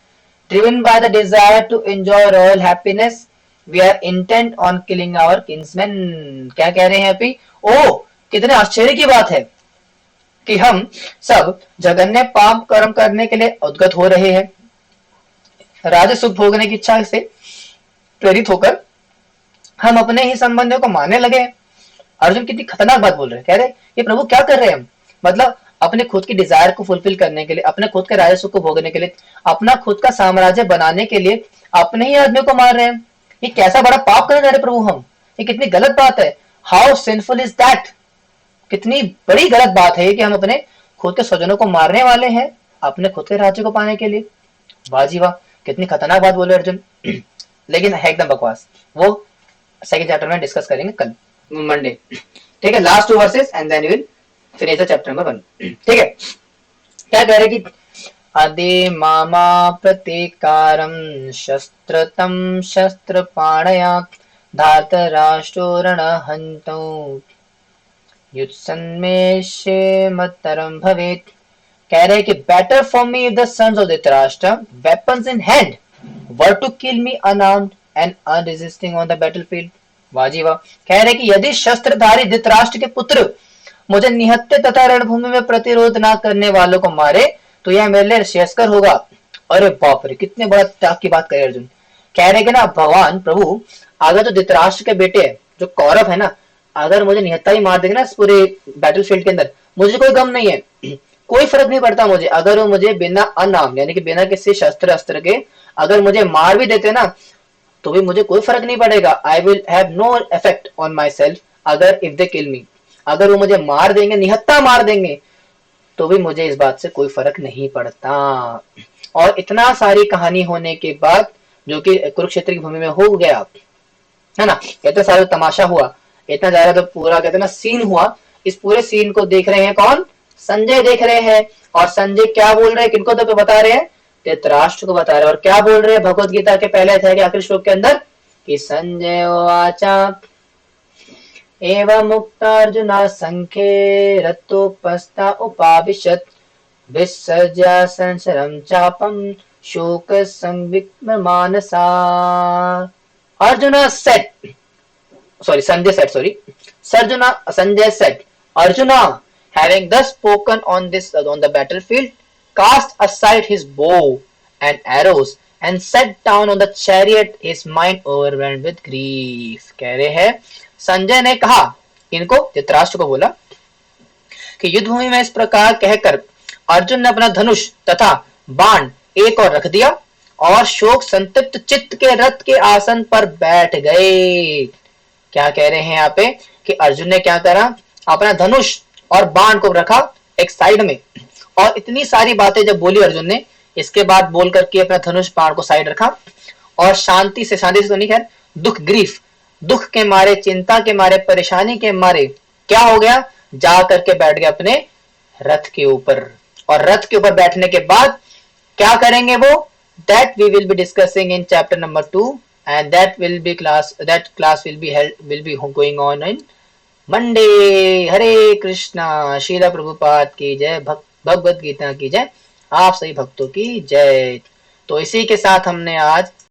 Driven by the desire to enjoy royal happiness, we are intent on killing our kinsmen। क्या कह रहे हैं अभी, ओ कितने आश्चर्य की बात है कि हम सब जघन्य पाप कर्म करने के लिए उद्गत हो रहे हैं, राज्य सुख भोगने की इच्छा से प्रेरित होकर हम अपने ही संबंधियों को मारने लगे। अर्जुन कितनी खतरनाक बात बोल रहे हैं, कह रहे ये प्रभु क्या कर रहे हैं हम, मतलब अपने खुद की डिजायर को फुलफिल करने के लिए, अपने खुद के राज्य सुख को भोगने के लिए, अपना खुद का साम्राज्य बनाने के लिए अपने ही आदमी को मार रहे हैं। ये कैसा बड़ा पाप करने जा रहे प्रभु हम, ये कितनी गलत बात है। हाउ सिंफुल इज दैट, कितनी बड़ी गलत बात है कि हम अपने खुद के स्वजनों को मारने वाले हैं अपने खुद के राज्य को पाने के लिए। वाह जी वाह, कितनी खतरनाक बात बोले अर्जुन। लेकिन है एकदम बकवास, वो सेकंड चैप्टर में डिस्कस करेंगे कल मंडे। ठीक है, last 2 verses and then we will finish the chapter number 1। ठीक है, क्या कह रहे कि आदि मामा प्रतीकारम शस्त्रतम शस्त्र पाणया धात राष्ट्रोरण हंतो युत्सन्मेषे मतरम भवेत। कह रहे कि better for me if the sons of Dhritarashtra weapons in hand were to kill me unarmed and unresisting on the battlefield. वाह जी वाह, कह रहे कि यदि शस्त्रधारी धृतराष्ट्र के पुत्र मुझे निहत्थे तथा रणभूमि में प्रतिरोध ना करने वालों को मारे तो यह मेरे लिए श्रेयस्कर होगा। अरे बाप रे, कितने बड़ा त्याग की बात करे अर्जुन। कह रहे कि ना भगवान प्रभु, अगर जो धृतराष्ट्र के बेटे जो कौरव है ना, अगर मुझे निहत्था ही मार देंगे ना इस पूरे बैटलफील्ड के अंदर, मुझे कोई गम नहीं है, कोई फर्क नहीं पड़ता मुझे। अगर वो मुझे बिना अनाम यानी कि बिना किसी शस्त्र अस्त्र के अगर मुझे मार भी देते ना, तो भी मुझे कोई फर्क नहीं पड़ेगा, I will have no effect on my self, अगर इफ दे किल मी, अगर वो मुझे मार देंगे, निहत्था मार देंगे, तो भी मुझे इस बात से कोई फर्क नहीं पड़ता। और इतना सारी कहानी होने के बाद, जो कि कुरुक्षेत्र की भूमि में हो गया है ना, इतना सारा तमाशा हुआ, इतना ज्यादा तो पूरा कहते हैं ना सीन हुआ, इस पूरे सीन को देख रहे हैं कौन, संजय देख रहे हैं। और संजय क्या बोल रहे हैं, किनको तो बता रहे हैं, धृतराष्ट्र को बता रहे हैं। और क्या बोल रहे हैं भगवत गीता के पहले अध्याय के आखिरी श्लोक के अंदर, कि संजय वाचा एवं मुक्तार्जुना संख्ये रतोपस्था उपाविशत विसर्ज्य संशरम चापम शोक संविग्न मानसा। Arjuna set sorry Sanjay said sorry Sarjuna Sanjay said Arjuna, having thus spoken on the battlefield, cast aside his bow and arrows and sat down on the chariot, his mind overwhelmed with grief। कह रहे हैं संजय ने कहा, इनको धृतराष्ट्र को बोला कि युद्ध भूमि में इस प्रकार कहकर अर्जुन ने अपना धनुष तथा बाण एक और रख दिया और शोक संतप्त चित्त के रथ के आसन पर बैठ गए। क्या कह रहे हैं यहाँ पे कि अर्जुन ने क्या करा, अपना धनुष और बाण को रखा एक साइड में, और इतनी सारी बातें जब बोली अर्जुन ने, इसके बाद बोल करके अपना धनुष बाण को साइड रखा और शांति से तो नहीं, खैर दुख ग्रीफ, दुख के मारे, चिंता के मारे, परेशानी के मारे क्या हो गया, जा करके बैठ गया अपने रथ के ऊपर। और रथ के ऊपर बैठने के बाद क्या करेंगे वो, that we will be discussing in chapter number 2 and that class will be going on in Monday। हरे कृष्णा, श्रील प्रभुपाद की जय, भगवत गीता की जय, आप सभी भक्तों की जय। तो इसी के साथ हमने आज